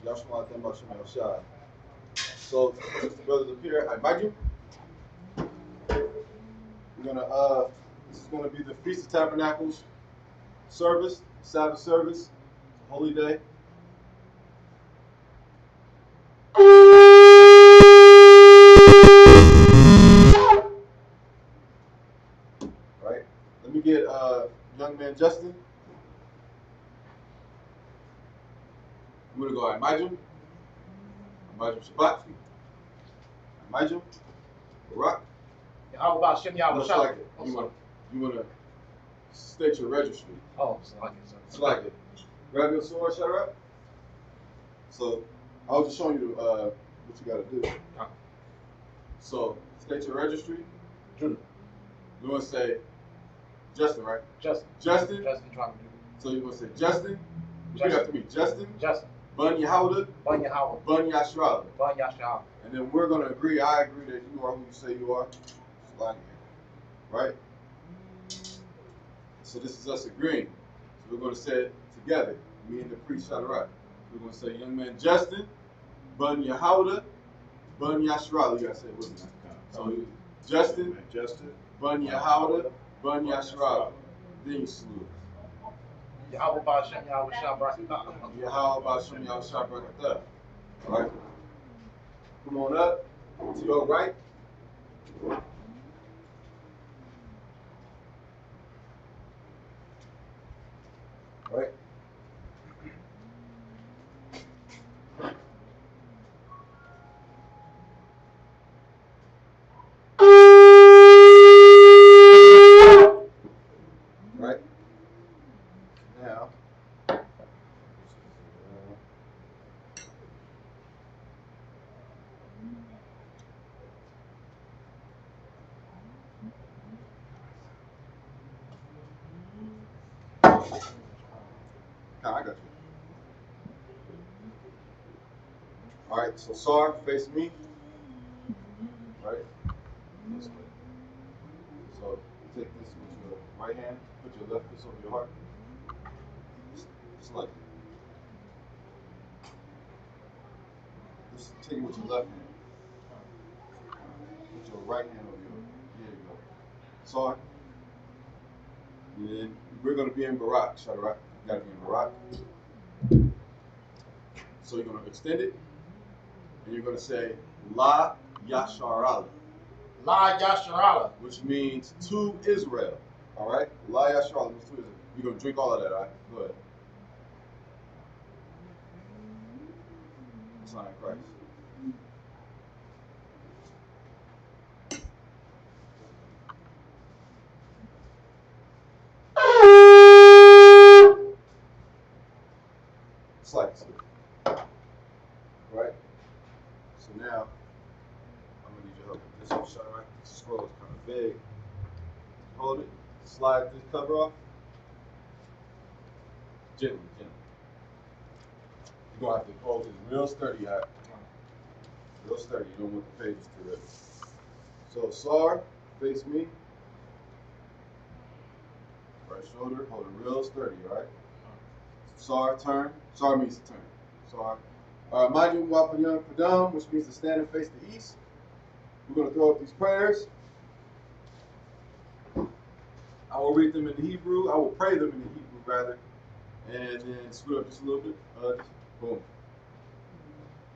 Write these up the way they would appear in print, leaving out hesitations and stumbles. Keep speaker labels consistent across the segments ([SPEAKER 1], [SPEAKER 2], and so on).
[SPEAKER 1] Yashma Themba Shem Yoshai. So, the brothers up here, I invite you. We're gonna this is gonna be the Feast of Tabernacles service, Sabbath service, holy day. Right? Let me get young man Justin. I'm gonna go Imajim Shabbat, Imajim, Barak.
[SPEAKER 2] How about Shem Yahweh?
[SPEAKER 1] Much like it. You wanna state your registry.
[SPEAKER 2] Oh, it's like it.
[SPEAKER 1] It's like it. Grab your sword, Shadrach. So I was just showing you what you gotta do. So state your registry. You wanna say Justin, right?
[SPEAKER 2] Justin.
[SPEAKER 1] Justin.
[SPEAKER 2] Justin trying to do.
[SPEAKER 1] So you wanna say Justin. Repeat after me. Justin.
[SPEAKER 2] Justin.
[SPEAKER 1] Bun Yehuda.
[SPEAKER 2] Bun Yahweh.
[SPEAKER 1] Bun Yashra.
[SPEAKER 2] Bun Yashra.
[SPEAKER 1] And then we're gonna agree. I agree that you are who you say you are. Slide here. Right? So this is us agreeing. So we're gonna say it together. Me and the priest Shadrach. We're gonna say, young man Justin, Bun Yehuda, Bun Yashra. You gotta say it with me. So Justin, Bun Yehuda, Bun Yashra. Then you salute.
[SPEAKER 2] Yahweh Ba'Shem Yahweh Shabbat.
[SPEAKER 1] Yahweh Ba'Shem Yahweh Shabbat. All right. Come on up to your right. All right. Right. Now. I got you. All right, so Sar, face me. Right? This way. So take this with your right hand, put your left fist over your heart. Just like just take it with your left hand. Put your right hand over your. There you go. Sar. And then we're going to be in Barak, Shadrach. You got to be in Barak. So you're going to extend it, and you're going to say La Yasharala.
[SPEAKER 2] La Yasharala.
[SPEAKER 1] Which means to Israel. All right? La Yasharala means to Israel. You're going to drink all of that, all right? Go ahead. Sign of Christ. It's like this. Right? So now, I'm going to need your help with this one, Shadrach. This scroll is kind of big. Hold it. Slide this cover off. Gently. You're going to have to hold it real sturdy, all right? Real sturdy. You don't want the pages to rip. So, Sar, face me. Right shoulder. Hold it real sturdy, all right? Sar, turn. Sar means to turn. Sar. Maju Wapanyan Padam, which means to stand and face the east. We're going to throw up these prayers. I will read them in the Hebrew. I will pray them in the Hebrew, rather. And then scoot up just a little bit. Boom.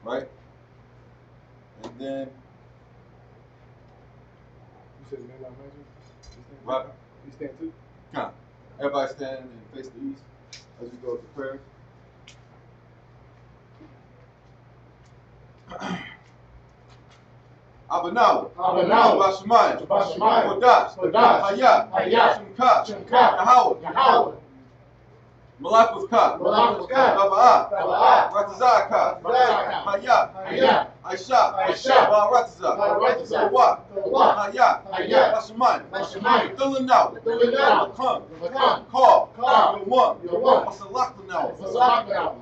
[SPEAKER 1] Right? And then.
[SPEAKER 3] You said your name, Imagine?
[SPEAKER 1] What?
[SPEAKER 3] You stand too?
[SPEAKER 1] Come on. Everybody stand and face the east as we go to prayer. Abanawa. Bashamayim. Kodash. Hayah. Shemka. Yahweh. Malachus Ka. Taba'ah. Ratazah Ka. Hayah. Aisha. Ratazah. Kawah. Hayah. Bashamayim. Dilanawa. Come. Call. Yawam. Masalach Lanawa.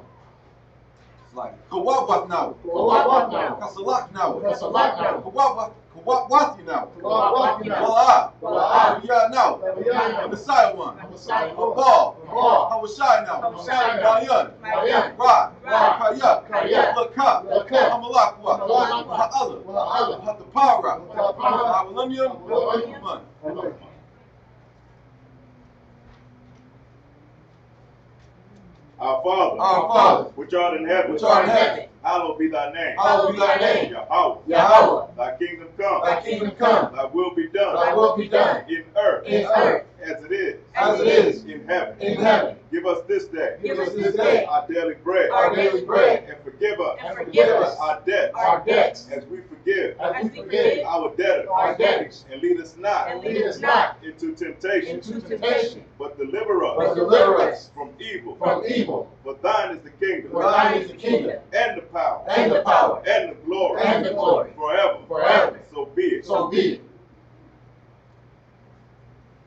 [SPEAKER 1] like Kawawat now.
[SPEAKER 2] Kawawat now.
[SPEAKER 1] Kasalak now.
[SPEAKER 2] Kasalak now.
[SPEAKER 1] Kawawati now.
[SPEAKER 2] Kawawati now.
[SPEAKER 1] Wala.
[SPEAKER 2] Wala.
[SPEAKER 1] Ya now.
[SPEAKER 2] Now.
[SPEAKER 1] The Messiah one.
[SPEAKER 2] Messiah one.
[SPEAKER 1] Ball.
[SPEAKER 2] Ball.
[SPEAKER 1] Hawashai now.
[SPEAKER 2] Hawashai now.
[SPEAKER 1] Mayan.
[SPEAKER 2] Mayan.
[SPEAKER 1] Ra.
[SPEAKER 2] Ra.
[SPEAKER 1] Kaya.
[SPEAKER 2] Kaya.
[SPEAKER 1] Laka.
[SPEAKER 2] Laka.
[SPEAKER 1] Hamalakwa.
[SPEAKER 2] Hamalakwa.
[SPEAKER 1] Ha'ala.
[SPEAKER 2] Ha'ala.
[SPEAKER 1] Hatapara.
[SPEAKER 2] Hatapara.
[SPEAKER 1] Hawalanium.
[SPEAKER 2] Hawalanium.
[SPEAKER 1] Man.
[SPEAKER 4] Our Father,
[SPEAKER 1] Our Father,
[SPEAKER 4] which art in heaven,
[SPEAKER 1] which art in heaven,
[SPEAKER 4] hallowed be thy name.
[SPEAKER 1] hallowed be thy name.
[SPEAKER 4] Yahweh,
[SPEAKER 1] Yahweh,
[SPEAKER 4] thy kingdom come.
[SPEAKER 1] thy kingdom come.
[SPEAKER 4] Thy will be done.
[SPEAKER 1] Thy will be done
[SPEAKER 4] in earth,
[SPEAKER 1] in earth
[SPEAKER 4] as it is,
[SPEAKER 1] as it is
[SPEAKER 4] in heaven.
[SPEAKER 1] in heaven.
[SPEAKER 4] Give us this day
[SPEAKER 1] Give us this day
[SPEAKER 4] our daily bread,
[SPEAKER 1] our daily bread,
[SPEAKER 4] and forgive us
[SPEAKER 1] and forgive us
[SPEAKER 4] our debts,
[SPEAKER 1] our debts,
[SPEAKER 4] as we forgive
[SPEAKER 1] as we forgive
[SPEAKER 4] our debtors.
[SPEAKER 1] our debtors.
[SPEAKER 4] And lead us not
[SPEAKER 1] And lead us not
[SPEAKER 4] into temptation,
[SPEAKER 1] into temptation,
[SPEAKER 4] but deliver us
[SPEAKER 1] but deliver us
[SPEAKER 4] from evil.
[SPEAKER 1] from evil.
[SPEAKER 4] For thine is the kingdom,
[SPEAKER 1] For thine is the kingdom,
[SPEAKER 4] and the power,
[SPEAKER 1] and the power,
[SPEAKER 4] and the glory,
[SPEAKER 1] and the glory,
[SPEAKER 4] forever.
[SPEAKER 1] forever.
[SPEAKER 4] So be it.
[SPEAKER 1] So be it.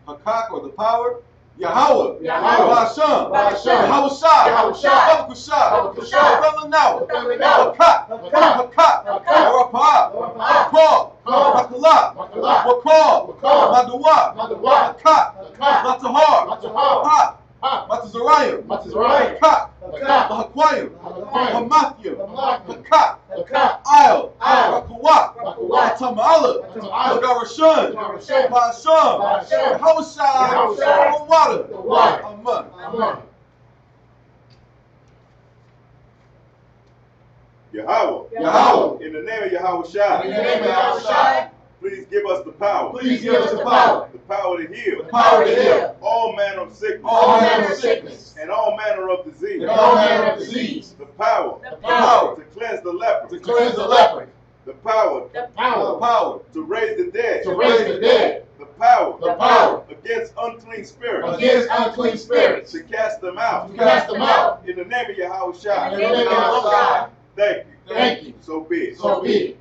[SPEAKER 1] Hakak, or the power, Yahweh,
[SPEAKER 2] Yahweh,
[SPEAKER 1] Ba'asham,
[SPEAKER 2] Ba'asham,
[SPEAKER 1] Yahushai,
[SPEAKER 2] Yahushai,
[SPEAKER 1] Habakushai,
[SPEAKER 2] Habakushai,
[SPEAKER 1] Belanawa,
[SPEAKER 2] Belanawa,
[SPEAKER 1] Hakak,
[SPEAKER 2] Hakak,
[SPEAKER 1] Hakak,
[SPEAKER 2] Hakak,
[SPEAKER 1] Rapah,
[SPEAKER 2] Rapah,
[SPEAKER 1] Paul,
[SPEAKER 2] Paul,
[SPEAKER 1] Makalah,
[SPEAKER 2] Makalah,
[SPEAKER 1] Wakal,
[SPEAKER 2] Wakal,
[SPEAKER 1] Madawa,
[SPEAKER 2] Madawa,
[SPEAKER 1] Hakak,
[SPEAKER 2] Hakak,
[SPEAKER 1] Matahar,
[SPEAKER 2] Matahar,
[SPEAKER 1] Ha,
[SPEAKER 2] Ha,
[SPEAKER 1] Matazariah,
[SPEAKER 2] Matazariah,
[SPEAKER 1] Hakak,
[SPEAKER 2] Hakak,
[SPEAKER 1] Mahaquayim,
[SPEAKER 2] Mahaquayim,
[SPEAKER 1] Hamathia,
[SPEAKER 2] Hamathia,
[SPEAKER 1] Hakak,
[SPEAKER 2] Hakak,
[SPEAKER 1] Isle,
[SPEAKER 2] Isle,
[SPEAKER 1] Rakawat,
[SPEAKER 2] Rakawat,
[SPEAKER 1] Tamala,
[SPEAKER 2] Tamala,
[SPEAKER 1] Lagarashun,
[SPEAKER 2] Lagarashun,
[SPEAKER 1] Ba'asham,
[SPEAKER 2] Ba'asham,
[SPEAKER 1] Yahushai,
[SPEAKER 2] Yahushai,
[SPEAKER 1] Water,
[SPEAKER 2] the water.
[SPEAKER 1] Amen.
[SPEAKER 2] Amen.
[SPEAKER 4] Yahweh,
[SPEAKER 2] Yahweh,
[SPEAKER 4] in the name of Yahweh
[SPEAKER 2] in
[SPEAKER 4] Shai,
[SPEAKER 2] the name of Yahushai,
[SPEAKER 4] please give us the power,
[SPEAKER 2] please give us the power,
[SPEAKER 4] the power to heal
[SPEAKER 1] The power to heal
[SPEAKER 4] all manner of sickness,
[SPEAKER 1] all manner of sickness
[SPEAKER 4] and all manner of disease,
[SPEAKER 1] and all manner of disease.
[SPEAKER 4] the power
[SPEAKER 1] The power
[SPEAKER 4] to cleanse the leper,
[SPEAKER 1] to cleanse the leper.
[SPEAKER 4] the power
[SPEAKER 1] The
[SPEAKER 2] power
[SPEAKER 1] power
[SPEAKER 4] to raise the dead,
[SPEAKER 2] to raise the dead,
[SPEAKER 4] the power
[SPEAKER 2] the power
[SPEAKER 4] against unclean spirits,
[SPEAKER 2] against unclean spirits,
[SPEAKER 4] to cast them out.
[SPEAKER 2] to cast them out.
[SPEAKER 4] In the name of Yahweh
[SPEAKER 2] In
[SPEAKER 4] Shai,
[SPEAKER 2] the name of Yahushai,
[SPEAKER 4] thank you.
[SPEAKER 2] thank you.
[SPEAKER 4] So be it.
[SPEAKER 2] So be it.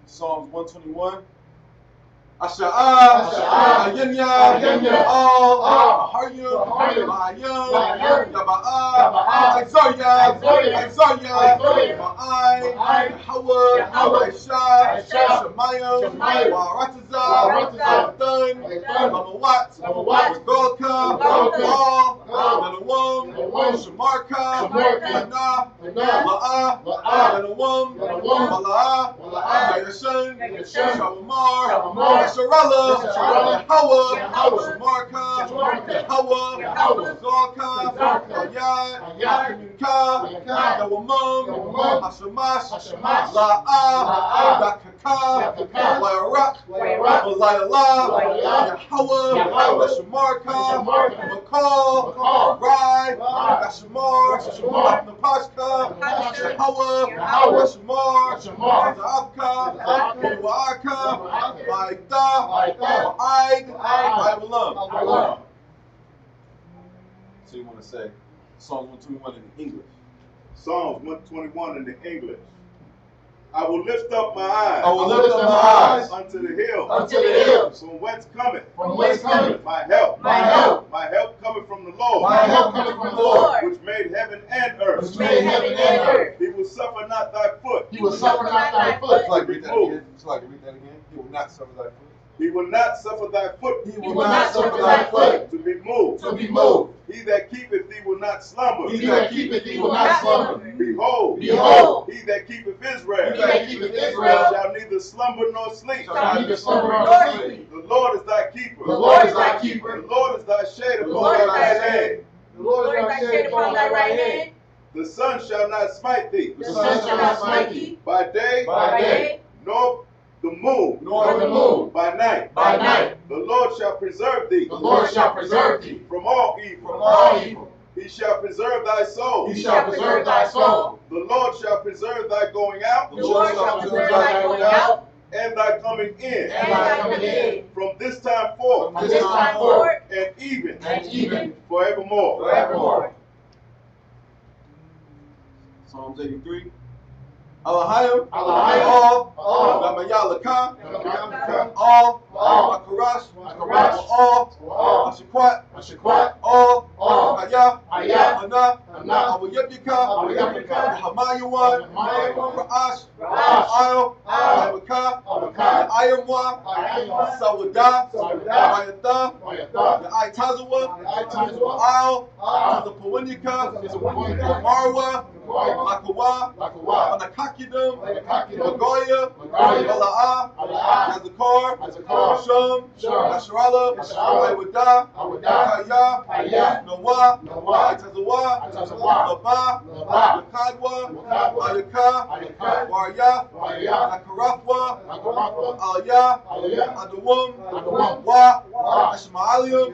[SPEAKER 1] Psalms 121. Asha'ah,
[SPEAKER 2] Asha'ah,
[SPEAKER 1] Ayanya,
[SPEAKER 2] Ayanya,
[SPEAKER 1] All,
[SPEAKER 2] Ahayim,
[SPEAKER 1] Ahayim,
[SPEAKER 2] Ma'ayim,
[SPEAKER 1] Ma'ayim, Yaba'ah,
[SPEAKER 2] Yaba'ah,
[SPEAKER 1] Exoria,
[SPEAKER 2] Exoria,
[SPEAKER 1] Exoria,
[SPEAKER 2] Exoria,
[SPEAKER 1] Ma'ai,
[SPEAKER 2] Ma'ai,
[SPEAKER 1] Yahweh,
[SPEAKER 2] Yahweh,
[SPEAKER 1] Aishah,
[SPEAKER 2] Aishah,
[SPEAKER 1] Shemayim,
[SPEAKER 2] Shemayim,
[SPEAKER 1] Wa'aratazah,
[SPEAKER 2] Wa'aratazah,
[SPEAKER 1] Adon,
[SPEAKER 2] Adon,
[SPEAKER 1] Lamawat,
[SPEAKER 2] Lamawat,
[SPEAKER 1] Golka,
[SPEAKER 2] Golka,
[SPEAKER 1] All,
[SPEAKER 2] All,
[SPEAKER 1] Nanawam,
[SPEAKER 2] Nanawam,
[SPEAKER 1] Shamarka,
[SPEAKER 2] Shamarka,
[SPEAKER 1] Hana,
[SPEAKER 2] Hana,
[SPEAKER 1] La'ah,
[SPEAKER 2] La'ah,
[SPEAKER 1] Nanawam,
[SPEAKER 2] Nanawam,
[SPEAKER 1] Mala'ah,
[SPEAKER 2] Mala'ah,
[SPEAKER 1] Yadashan,
[SPEAKER 2] Yadashan,
[SPEAKER 1] Shalomar,
[SPEAKER 2] Shalomar,
[SPEAKER 1] Yasharallah,
[SPEAKER 2] Yasharallah,
[SPEAKER 1] Yahweh,
[SPEAKER 2] Yahweh,
[SPEAKER 1] Shamarka,
[SPEAKER 2] Shamarka,
[SPEAKER 1] Yahweh,
[SPEAKER 2] Yahweh,
[SPEAKER 1] Zalka,
[SPEAKER 2] Zalka,
[SPEAKER 1] Ayat,
[SPEAKER 2] Ayat,
[SPEAKER 1] Yunka,
[SPEAKER 2] Yunka,
[SPEAKER 1] Yawamam,
[SPEAKER 2] Yawamam,
[SPEAKER 1] Hashamash,
[SPEAKER 2] Hashamash,
[SPEAKER 1] La'ah,
[SPEAKER 2] La'ah,
[SPEAKER 1] Dakaka,
[SPEAKER 2] Dakaka,
[SPEAKER 1] Wairak,
[SPEAKER 2] Wairak,
[SPEAKER 1] Walayala,
[SPEAKER 2] Walayala,
[SPEAKER 1] Yahweh,
[SPEAKER 2] Yahweh,
[SPEAKER 1] Shamarka,
[SPEAKER 2] Shamarka,
[SPEAKER 1] Makal,
[SPEAKER 2] Makal,
[SPEAKER 1] Rai,
[SPEAKER 2] Rai,
[SPEAKER 1] Yashamar,
[SPEAKER 2] Yashamar,
[SPEAKER 1] Napashka,
[SPEAKER 2] Napashka,
[SPEAKER 1] Yahweh,
[SPEAKER 2] Yahweh,
[SPEAKER 1] Yashamar,
[SPEAKER 2] Yashamar,
[SPEAKER 1] Za'avka,
[SPEAKER 2] Za'avka,
[SPEAKER 1] Wa'aka,
[SPEAKER 2] Wa'aka,
[SPEAKER 1] Ma'ida,
[SPEAKER 2] Ma'ida,
[SPEAKER 1] Ma'aid,
[SPEAKER 2] Ma'aid,
[SPEAKER 1] Ma'abalam.
[SPEAKER 2] Ma'abalam.
[SPEAKER 1] So you want to say Psalms 121 in English.
[SPEAKER 4] Psalms 121 in the English. I will lift up my eyes.
[SPEAKER 1] I will lift up my eyes
[SPEAKER 4] unto the hills.
[SPEAKER 2] Unto the hills.
[SPEAKER 4] From whence cometh
[SPEAKER 2] From whence cometh
[SPEAKER 4] my help?
[SPEAKER 2] my help?
[SPEAKER 4] My help cometh from the Lord.
[SPEAKER 2] My help cometh from the Lord,
[SPEAKER 4] Which made heaven and earth.
[SPEAKER 2] which made heaven and earth.
[SPEAKER 4] He will suffer not thy foot.
[SPEAKER 2] He will suffer not thy foot.
[SPEAKER 1] Like read that again. It's like read that again. He will not suffer thy foot.
[SPEAKER 4] He will not suffer thy foot.
[SPEAKER 1] He
[SPEAKER 2] He will not suffer thy foot
[SPEAKER 4] to be moved.
[SPEAKER 2] to be moved.
[SPEAKER 4] He that keepeth thee will not slumber.
[SPEAKER 2] He that keepeth thee will not slumber.
[SPEAKER 4] Behold,
[SPEAKER 2] Behold,
[SPEAKER 4] he that keepeth
[SPEAKER 2] he
[SPEAKER 4] Israel
[SPEAKER 2] that keepeth Israel
[SPEAKER 4] shall neither slumber nor sleep.
[SPEAKER 2] shall neither slumber nor sleep.
[SPEAKER 4] The Lord is thy keeper.
[SPEAKER 2] The Lord is thy keeper.
[SPEAKER 4] The Lord is thy shade
[SPEAKER 1] The
[SPEAKER 4] upon
[SPEAKER 1] Lord is
[SPEAKER 4] thy
[SPEAKER 1] thy
[SPEAKER 4] right hand.
[SPEAKER 2] The Lord is thy shade upon thy right hand.
[SPEAKER 4] The sun shall not smite thee
[SPEAKER 2] The sun shall not smite thee
[SPEAKER 4] by day,
[SPEAKER 2] by day,
[SPEAKER 4] nor the moon
[SPEAKER 2] nor the moon
[SPEAKER 4] by night.
[SPEAKER 2] by night.
[SPEAKER 4] The Lord shall preserve thee
[SPEAKER 2] The Lord shall preserve thee
[SPEAKER 4] from all evil.
[SPEAKER 2] from all evil.
[SPEAKER 4] He shall preserve thy soul.
[SPEAKER 2] He shall preserve thy soul.
[SPEAKER 4] The Lord shall preserve thy going out
[SPEAKER 2] The Lord shall preserve thy going out
[SPEAKER 4] and thy coming in
[SPEAKER 2] and thy coming in
[SPEAKER 4] from this time forth
[SPEAKER 2] from this time forth
[SPEAKER 4] and even
[SPEAKER 2] forevermore.
[SPEAKER 1] Psalms 83. Alahayim,
[SPEAKER 2] Alahayim,
[SPEAKER 1] all, Lamayalaka,
[SPEAKER 2] Lamayalaka,
[SPEAKER 1] all,
[SPEAKER 2] all,
[SPEAKER 1] Akarash,
[SPEAKER 2] Akarash,
[SPEAKER 1] all,
[SPEAKER 2] all,
[SPEAKER 1] Ashakwat,
[SPEAKER 2] Ashakwat,
[SPEAKER 1] all,
[SPEAKER 2] all,
[SPEAKER 1] Haya,
[SPEAKER 2] Haya,
[SPEAKER 1] Hana, Abu Yabika, Hamayawan, Ra'ash, Al, Abaka, Ayamwa, Sawada, Mayatha, the Aitazawa, Al, the Pawinika, Marwa, Lakawa, Anakakidum, Magoya, Mala'a, Azakar, Shum, Ashrala, Iwada, Kaya, Nawa, Aitazawa, Laba, Yakadwa, Ayaka, Warya, Akarafwa, Alya, Adawum, Wa, Ashmaalium,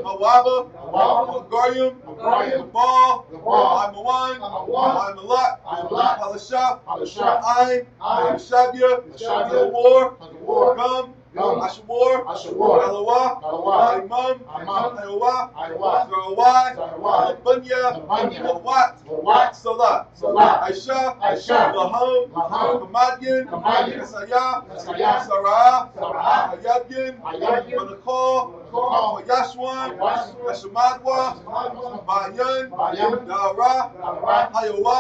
[SPEAKER 1] Mawaba, Magarium, Mabal, Imawan, Imalat, Halashah, Ain, Shabia, War, Gum, Ashawar, Alawa, Imam, Ayawa, Zarawai, Bunya, Wat, Salah, Aisha, Laham, Hamadian, Kasaya, Sarah, Ayadyan, Manakal, Yashwan, Ashamadwa, Bayan, Dara, Hayawa,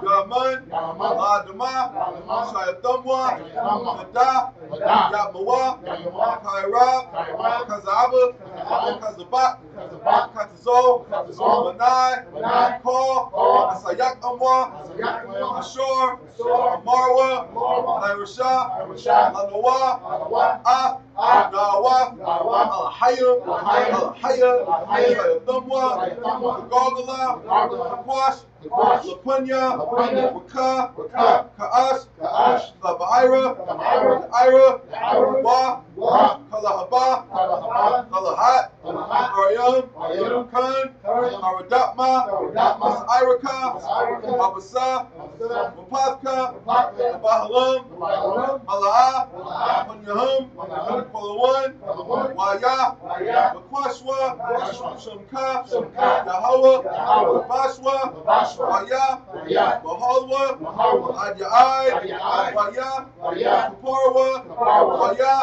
[SPEAKER 1] Daman, Adama, Shayadamwa, Nada, Yamawa, Kaira, Kazaba, Kazabat, Katazol, Manai, Kal, Asayak Amwa, Ashur, Marwa, Nairasha, Lanawa, Dawa, Alahaya, Shayadamwa, Gogala, Kwash, Lapunya, Waka, Ka'ash, Labaira, Ira, Ba, Kalahaba, Kalahat, Aryam, Khan, Aradapma, Iraka, Abasa, Mapavka, Bahalam, Malaa, Punyahum, Palawan, Waya, Makwashwa, Shumka, Yahawa, Bashwa, Waya, Bahalwa, Adyai, Waya, Kaparwa, Waya,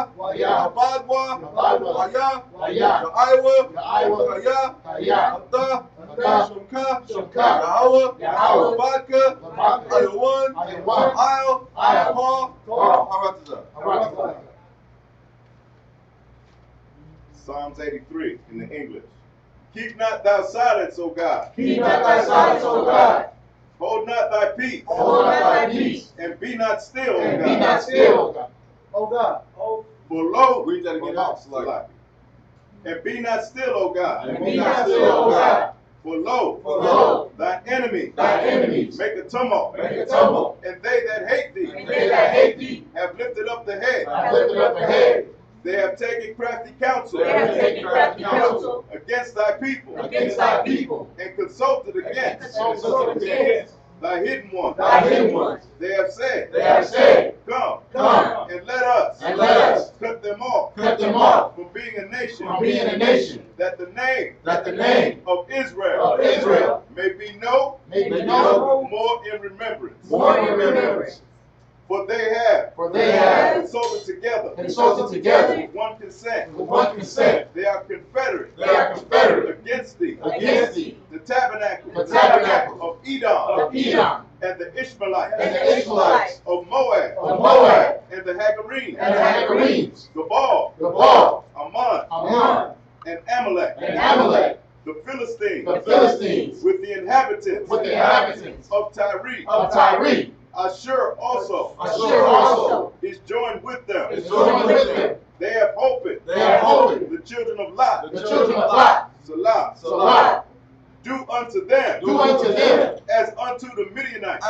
[SPEAKER 1] Abadwa, Waya, Iowa, Kaya, Abda, Shumka, Yahawa, Badka, Ayawan, Isle, Paul,
[SPEAKER 4] Psalms 83 in the English. Keep not thy silence, O God.
[SPEAKER 2] Keep not thy silence, O God.
[SPEAKER 4] Hold not thy peace.
[SPEAKER 2] Hold not thy peace.
[SPEAKER 4] And be not still, O
[SPEAKER 2] And
[SPEAKER 4] God.
[SPEAKER 2] be not still, O God.
[SPEAKER 4] For lo,
[SPEAKER 1] read that again.
[SPEAKER 4] And be not still, O God.
[SPEAKER 2] And be not still, O God.
[SPEAKER 4] For lo, thine enemies make a tumult. And they that hate thee have lifted up the head. They have taken crafty counsel against thy people and consulted against thy hidden ones. They have said, Come and let us cut them off from being a nation, that the name of Israel may be known more in remembrance. For they have consulted together with one consent. They are confederate against thee. The tabernacle of Edom and the Ishmaelites of Moab and the Hagarenes, Gabal, Ammon, and Amalek, the Philistines with the inhabitants of Tyre. Ashur also is joined with them. They have hoped. The children of Lot. Salah. Do unto them as unto the Midianites.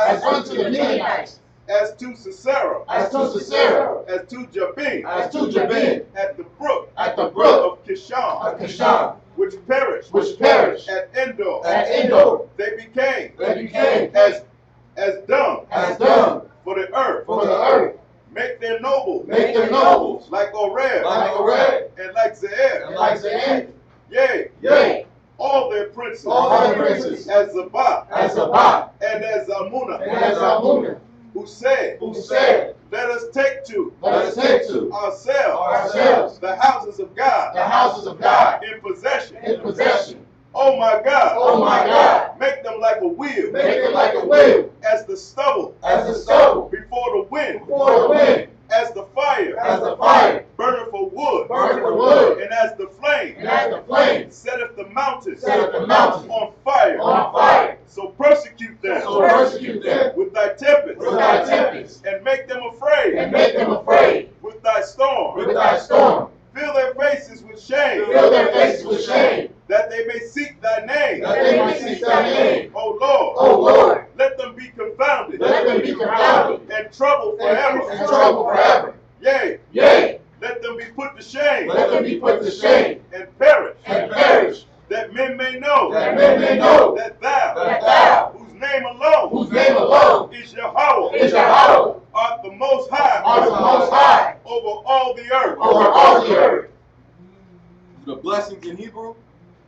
[SPEAKER 4] As to Sisera. As to Jabin. At the brook of Kishon. Which perished at Endor. They became as dung for the earth. Make their nobles like Oreb and like Zeeb. Yea, all their princes as Zabah and as Zalmunna, who said, let us take to ourselves the houses of God in possession. Oh my God.
[SPEAKER 2] Oh my God.
[SPEAKER 4] Make them like a wheel.
[SPEAKER 2] Make them like a wheel.
[SPEAKER 4] As the stubble.
[SPEAKER 2] As the stubble.
[SPEAKER 4] Before the wind.
[SPEAKER 2] Before the wind.
[SPEAKER 4] As the fire.
[SPEAKER 2] As the fire.
[SPEAKER 4] Burning for wood.
[SPEAKER 2] Burning for wood.
[SPEAKER 4] And as the flame.
[SPEAKER 2] And as the flame.
[SPEAKER 4] Setteth the mountains.
[SPEAKER 2] Setteth the mountains.
[SPEAKER 4] On fire.
[SPEAKER 2] On fire.
[SPEAKER 4] So persecute them.
[SPEAKER 2] So persecute them.
[SPEAKER 4] With thy tempest.
[SPEAKER 2] With thy tempest.
[SPEAKER 4] And make them afraid.
[SPEAKER 2] And make them afraid.
[SPEAKER 4] With thy storm.
[SPEAKER 2] With thy storm.
[SPEAKER 4] Fill their faces with shame.
[SPEAKER 2] Fill their faces with shame.
[SPEAKER 4] That they may seek thy name.
[SPEAKER 2] That they may seek thy name.
[SPEAKER 4] O Lord.
[SPEAKER 2] O Lord.
[SPEAKER 4] Let them be confounded.
[SPEAKER 2] Let them be confounded.
[SPEAKER 4] And troubled forever.
[SPEAKER 2] And troubled forever.
[SPEAKER 4] Yea.
[SPEAKER 2] Yea.
[SPEAKER 4] Let them be put to shame.
[SPEAKER 2] Let them be put to shame.
[SPEAKER 4] And perish.
[SPEAKER 2] And perish.
[SPEAKER 4] That men may know.
[SPEAKER 2] That men may know.
[SPEAKER 4] That thou.
[SPEAKER 2] That thou.
[SPEAKER 4] Whose name alone.
[SPEAKER 2] Whose name alone.
[SPEAKER 4] Is Yahweh.
[SPEAKER 2] Is Yahweh.
[SPEAKER 4] Art the most high.
[SPEAKER 2] Art the most high.
[SPEAKER 4] Over all the earth.
[SPEAKER 2] Over all the earth.
[SPEAKER 1] The blessings in Hebrew.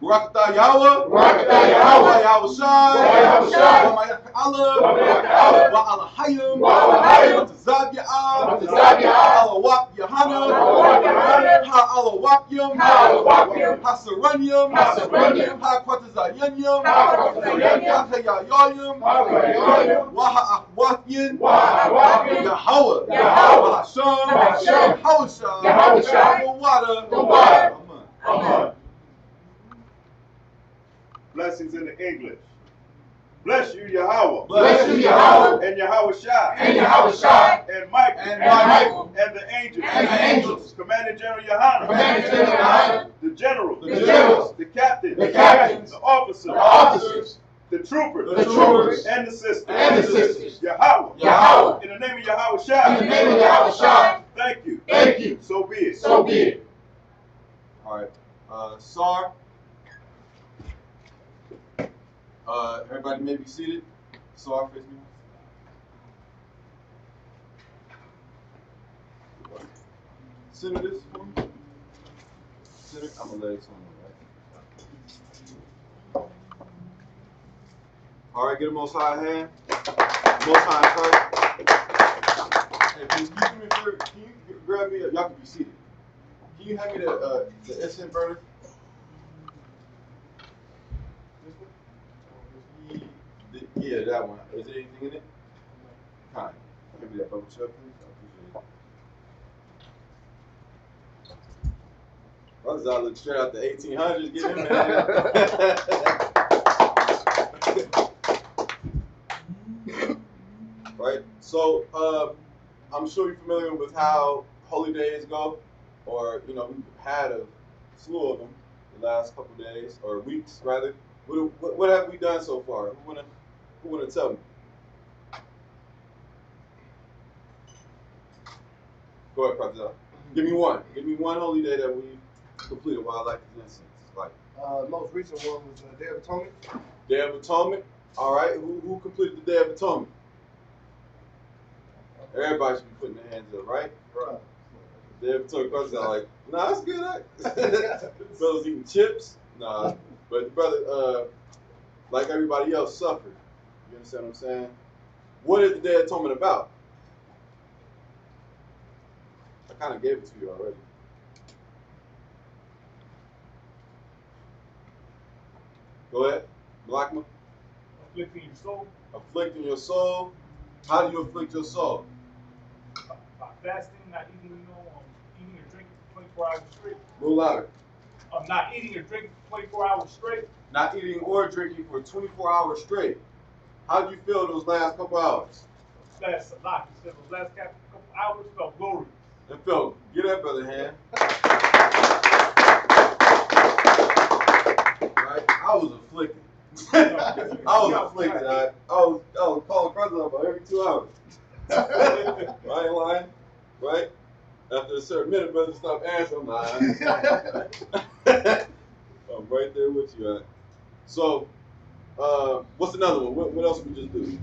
[SPEAKER 1] Barakatah Yahweh.
[SPEAKER 2] Barakatah Yahweh.
[SPEAKER 1] Yahweh Shai.
[SPEAKER 2] Yahweh Shai.
[SPEAKER 1] Wa'mayaka Allah.
[SPEAKER 2] Wa'mayaka Allah.
[SPEAKER 1] Wa'alahayim.
[SPEAKER 2] Wa'alahayim.
[SPEAKER 1] Wa'tazabiyah.
[SPEAKER 2] Wa'tazabiyah.
[SPEAKER 1] Alawak Yahana.
[SPEAKER 2] Alawak Yahana.
[SPEAKER 1] Ha'alawakyim.
[SPEAKER 2] Ha'alawakyim.
[SPEAKER 1] Ha'saranyim.
[SPEAKER 2] Ha'saranyim.
[SPEAKER 1] Ha'kwatazayanyim.
[SPEAKER 2] Ha'kwatazayanyim.
[SPEAKER 1] Ha'kayayayim.
[SPEAKER 2] Ha'kayayayim.
[SPEAKER 1] Wa'ha'akwatyin.
[SPEAKER 2] Wa'ha'akwatyin.
[SPEAKER 1] Yahweh.
[SPEAKER 2] Yahweh.
[SPEAKER 1] Wa'hasham.
[SPEAKER 2] Wa'hasham.
[SPEAKER 1] Yahweh Shai.
[SPEAKER 2] Yahweh Shai.
[SPEAKER 1] Wa'wada.
[SPEAKER 2] Wa'wada.
[SPEAKER 1] Amen.
[SPEAKER 4] Blessings in the English. Bless you, Yahweh.
[SPEAKER 2] Bless you, Yahweh.
[SPEAKER 4] And Yahweh Shai.
[SPEAKER 2] And Yahweh Shai.
[SPEAKER 4] And Michael.
[SPEAKER 1] And
[SPEAKER 2] Michael.
[SPEAKER 4] And the angels.
[SPEAKER 2] And the angels.
[SPEAKER 4] Commanding General Yohanan.
[SPEAKER 2] Commanding General Yohanan.
[SPEAKER 4] The generals.
[SPEAKER 2] The generals.
[SPEAKER 4] The captains.
[SPEAKER 2] The captains.
[SPEAKER 4] The officers.
[SPEAKER 2] The officers.
[SPEAKER 4] The troopers.
[SPEAKER 2] The troopers.
[SPEAKER 4] And the sisters.
[SPEAKER 2] And the sisters.
[SPEAKER 4] Yahweh.
[SPEAKER 2] Yahweh.
[SPEAKER 4] In the name of Yahweh Shai.
[SPEAKER 2] In the name of Yahweh Shai.
[SPEAKER 4] Thank you.
[SPEAKER 2] Thank you.
[SPEAKER 4] So be it.
[SPEAKER 2] So be it.
[SPEAKER 1] All right. Sar. Everybody may be seated. Sar, face me. Center this for me. Center. I'm gonna let it on, right? All right, get a most high hand. Most high first. Hey, can you grab me? Y'all can be seated. Can you hand me the incense burner? Yeah, that one. Is there anything in it? Kind. Give me that bubble chuck, please. I appreciate it. Brothers, I look straight out the 1800s. Get in, man. Right. So, I'm sure you're familiar with how holy days go, or we've had a slew of them the last couple days or weeks, rather. What have we done so far? Who wanna tell me? Go ahead, Prazel. Give me one. Give me one holy day that we completed while like this incense. Like
[SPEAKER 3] Most recent one was Day of Atonement.
[SPEAKER 1] Day of Atonement. All right. Who completed the Day of Atonement? Everybody should be putting their hands up, right?
[SPEAKER 3] Right.
[SPEAKER 1] Day of Atonement. Brothers are like, nah, that's good. Brothers eating chips. Nah, but the brother, like everybody else, suffered. You understand what I'm saying? What is the Day of Atonement about? I kind of gave it to you already. Go ahead, Blackman.
[SPEAKER 5] Afflicting your soul.
[SPEAKER 1] Afflicting your soul. How do you afflict your soul?
[SPEAKER 5] By fasting, not eating, eating or drinking for 24 hours straight.
[SPEAKER 1] A little louder.
[SPEAKER 5] Not eating or drinking for 24 hours straight.
[SPEAKER 1] Not eating or drinking for 24 hours straight. How did you feel those last couple hours?
[SPEAKER 5] Last couple hours felt glorious.
[SPEAKER 1] It felt. Get up, brother hand. Right? I was afflicted. I was afflicted. I was calling president about every 2 hours. I ain't lying, right? After a certain minute, brother stopped answering. I'm lying. I'm right there with you, at. So, what's another one? What else we just do?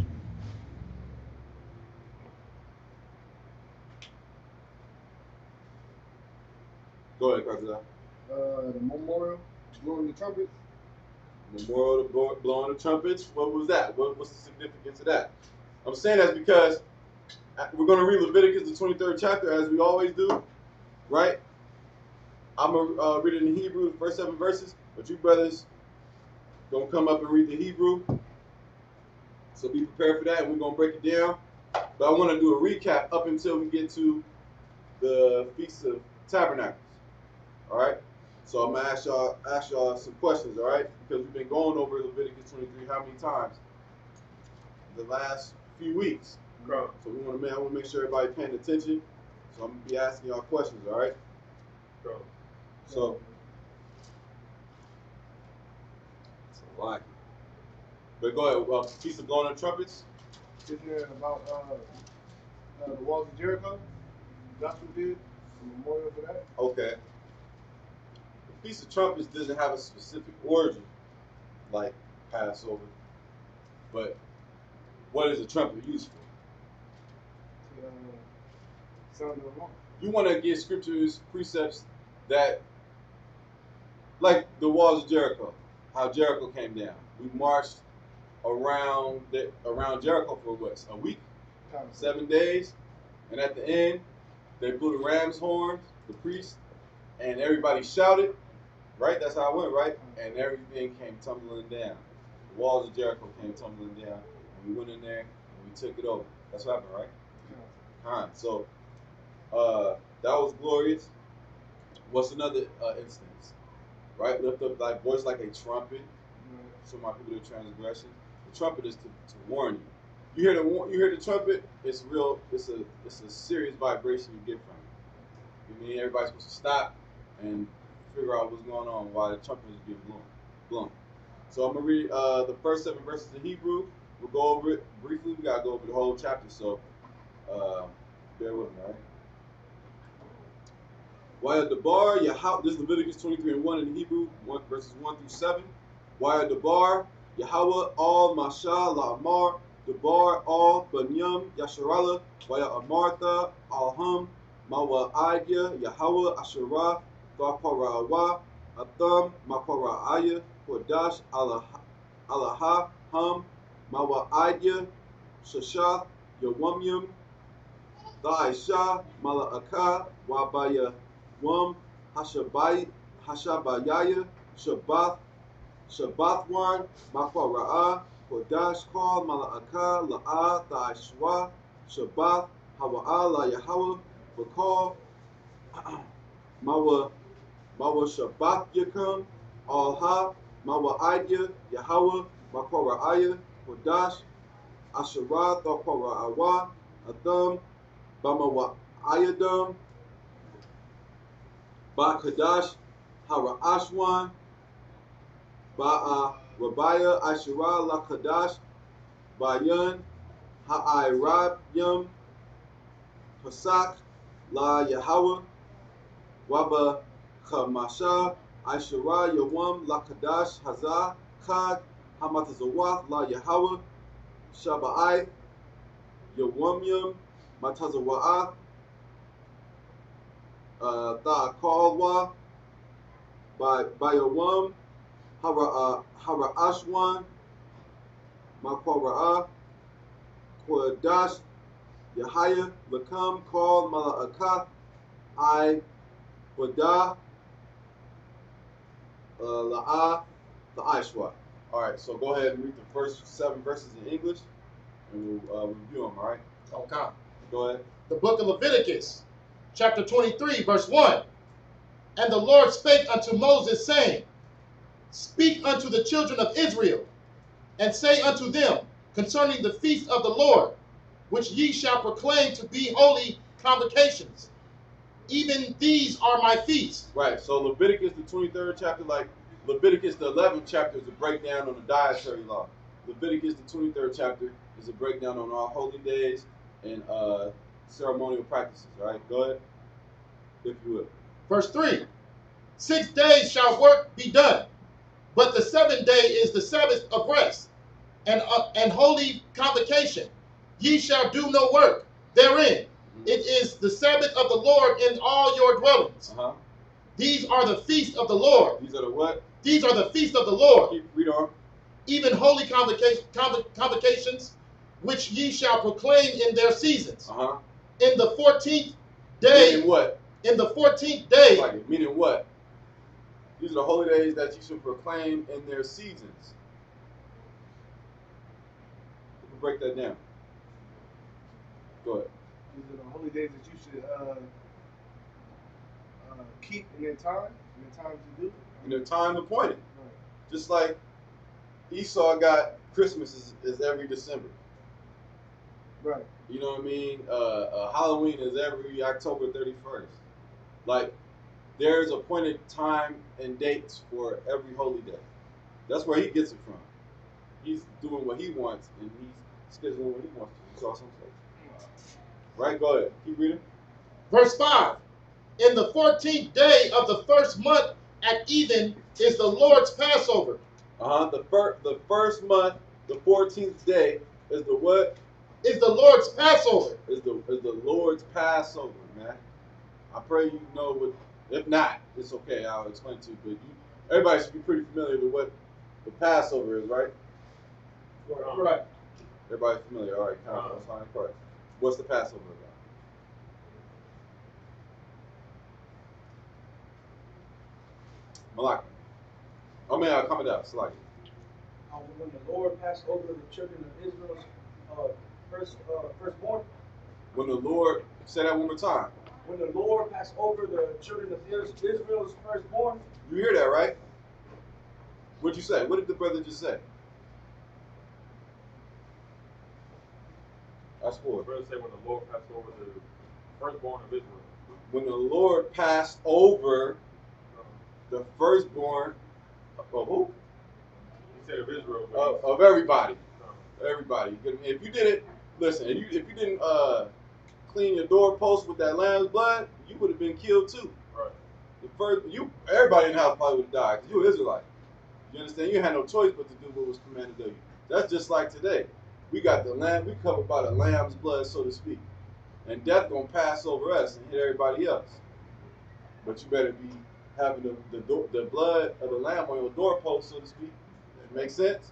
[SPEAKER 1] Go ahead, President.
[SPEAKER 3] The memorial, blowing the trumpets.
[SPEAKER 1] Memorial to blowing the trumpets. What was that? What's the significance of that? I'm saying that because we're going to read Leviticus, the 23rd chapter, as we always do, right? I'm going to read it in Hebrew, the first 7 verses, but you brothers gonna come up and read the Hebrew. So be prepared for that, and we're gonna break it down. But I want to do a recap up until we get to the Feast of Tabernacles. All right. So I'm gonna ask y'all some questions. All right, because we've been going over Leviticus 23 how many times the last few weeks.
[SPEAKER 4] Come.
[SPEAKER 1] So I want to make sure everybody paying attention. So I'm gonna be asking y'all questions. All right.
[SPEAKER 4] Come.
[SPEAKER 1] So it's a lot. But go ahead. Feast of blowing of trumpets.
[SPEAKER 3] Isn't it about the walls of Jericho? Joshua did the memorial for that.
[SPEAKER 1] Okay. The Feast of Trumpets doesn't have a specific origin like Passover, but what is a trumpet used for?
[SPEAKER 3] To sound the alarm.
[SPEAKER 1] You want to get scriptures, precepts that, like the walls of Jericho, how Jericho came down. We marched around Jericho for what? A week, 7 days, and at the end, they blew the ram's horns, the priests, and everybody shouted. Right? That's how it went, right? And everything came tumbling down. The walls of Jericho came tumbling down, and we went in there and we took it over. That's what happened, right? All right. So that was glorious. What's another instance? Right? Lift up thy voice like a trumpet. So my people do transgression. The trumpet is to warn you. You hear the trumpet. It's real. It's a serious vibration you get from it. You mean everybody's supposed to stop and figure out what's going on while the trumpet is getting blown. So I'm gonna read the first 7 verses in Hebrew. We'll go over it briefly. We gotta go over the whole chapter, so bear with me, all right? Waya Debar, this is Leviticus 23:1 in Hebrew, verses 1 through 7. Waya Debar, Yahweh al Masha La'amar, Debar al Banyam Yasharala, Waya Amartha al Hum, Mawa Idya, Yahweh Asherah, Vaparawa, Atham, Mapara'aya, Kodash, Alaha, Hum, Mawa'idya, Shashath, Yawamyam, Da'isha, Mala'aka, Wabaya, Wam, Hashabayaya, Shabbathwan, Mapara'ah, Kodash, Kal, Mala'aka, La'a, Da'ishwa, Shabbath, Hawa'ala, Yahweh, Bakal, Mawa Shabbat Yakam, Al-Ha, Mawa Idya, Yahweh, Makora'aya, Kodash, Asherah, Thakora'awa, Atham, Bamawa Ayadam, Ba Kadash, Hara'ashwan, Ba'a Rabaya, Asherah, La Kadash, Bayan, Ha'irab Yam, Pasak, La Yahweh, Waba Chamasha, Aishara, Yawam, Lakadash, Hazah, Kad, Hamatazawath, La Yahweh, Shaba'ai, Yawamyam, Matazawa'ath, Tha'akalwa, Bayawam, Hara'ashwan, Makwara'a, Kodash, Yahaya, Lakam, Kal, Mala'akath, I, Badah, La'ah, the Aishwa. All right, so go ahead and read the first 7 verses in English, and we'll review them, all right?
[SPEAKER 2] Okay.
[SPEAKER 1] Go ahead.
[SPEAKER 2] The book of Leviticus, chapter 23, verse 1. And the Lord spake unto Moses, saying, Speak unto the children of Israel, and say unto them concerning the feast of the Lord, which ye shall proclaim to be holy convocations. Even these are my feasts.
[SPEAKER 1] Right, so Leviticus, the 23rd chapter, like Leviticus, the 11th chapter, is a breakdown on the dietary law. Leviticus, the 23rd chapter, is a breakdown on all holy days and ceremonial practices. All right, go ahead, if you will.
[SPEAKER 2] Verse 3. 6 days shall work be done, but the 7th day is the Sabbath of rest and holy convocation. Ye shall do no work therein. It is the Sabbath of the Lord in all your dwellings. These are the feasts of the Lord.
[SPEAKER 1] These are the what?
[SPEAKER 2] These are the feasts of the Lord.
[SPEAKER 1] Read on.
[SPEAKER 2] Even holy convocations, which ye shall proclaim in their seasons. In the 14th day.
[SPEAKER 1] Meaning what?
[SPEAKER 2] In the 14th day.
[SPEAKER 1] Meaning what? These are the holy days that you should proclaim in their seasons. break that down. Go ahead.
[SPEAKER 3] These are the holy days that you should keep in their time to do.
[SPEAKER 1] In their time appointed.
[SPEAKER 3] Right.
[SPEAKER 1] Just like Esau got Christmas is every December.
[SPEAKER 3] Right.
[SPEAKER 1] You know what I mean? Halloween is every October 31st. Like, there's appointed time and dates for every holy day. That's where he gets it from. He's doing what he wants, and he's scheduling what he wants to. He's awesome. Right? Go ahead. Keep reading.
[SPEAKER 2] Verse 5. In the 14th day of the first month at even is the Lord's Passover.
[SPEAKER 1] The first month, the 14th day is the what?
[SPEAKER 2] Is the Lord's Passover.
[SPEAKER 1] Is the Lord's Passover, man. I pray you know what. If not, it's okay. I'll explain to you. But everybody should be pretty familiar with what the Passover is, right?
[SPEAKER 2] Right.
[SPEAKER 1] Everybody familiar? All right, count. What's the Passover about? Malak. Oh man, I'll come it out. Slide.
[SPEAKER 6] When the Lord passed over the children of Israel's firstborn.
[SPEAKER 1] When the Lord, say that one more time.
[SPEAKER 6] When the Lord passed over the children of Israel's firstborn.
[SPEAKER 1] You hear that, right? What'd you say? What did the brother just say? That's four.
[SPEAKER 7] The brother said when the Lord passed over the firstborn of Israel.
[SPEAKER 1] When the Lord passed over the firstborn of who?
[SPEAKER 7] He said of Israel.
[SPEAKER 1] Of everybody. Everybody. If you didn't listen, if you didn't clean your doorpost with that lamb's blood, you would have been killed too.
[SPEAKER 7] Right.
[SPEAKER 1] Everybody in the house probably would have died because you were Israelite. You understand? You had no choice but to do what was commanded of you. That's just like today. We got the lamb. We covered by the lamb's blood, so to speak, and death gonna pass over us and hit everybody else. But you better be having the blood of the lamb on your doorpost, so to speak. That makes sense?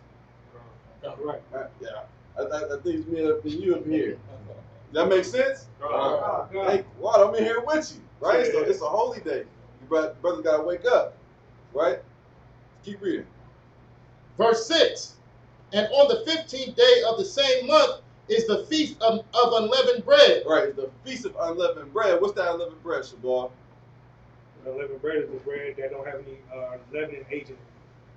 [SPEAKER 2] Right.
[SPEAKER 1] Yeah. I think it's me up and you up here. That makes sense? Hey, Water, I'm in here with you, right? So it's a holy day. Your brother got to wake up, right? Keep reading.
[SPEAKER 2] Verse 6. And on the 15th day of the same month is the feast of unleavened bread.
[SPEAKER 1] Right, the feast of unleavened bread. What's that unleavened bread, Shabal?
[SPEAKER 5] Unleavened bread is the bread that don't have any leavening agent.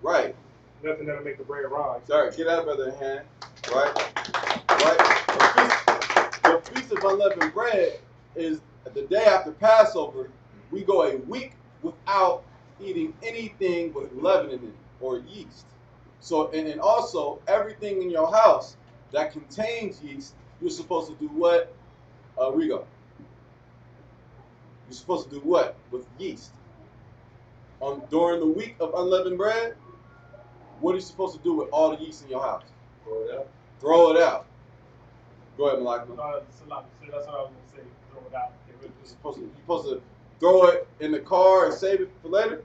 [SPEAKER 1] Right.
[SPEAKER 5] Nothing that'll make the bread rise.
[SPEAKER 1] Sorry, get that brother in hand. Right? The feast of unleavened bread is the day after Passover. We go a week without eating anything with leaven in it or yeast. So, and then also everything in your house that contains yeast, you're supposed to do what? Rigo. You're supposed to do what with yeast? During the week of unleavened bread, what are you supposed to do with all the yeast in your house?
[SPEAKER 7] Throw it out.
[SPEAKER 1] Throw it out. Go ahead, Malak.
[SPEAKER 5] That's what I was going to say. Throw it out.
[SPEAKER 1] You're supposed to throw it in the car and save it for later?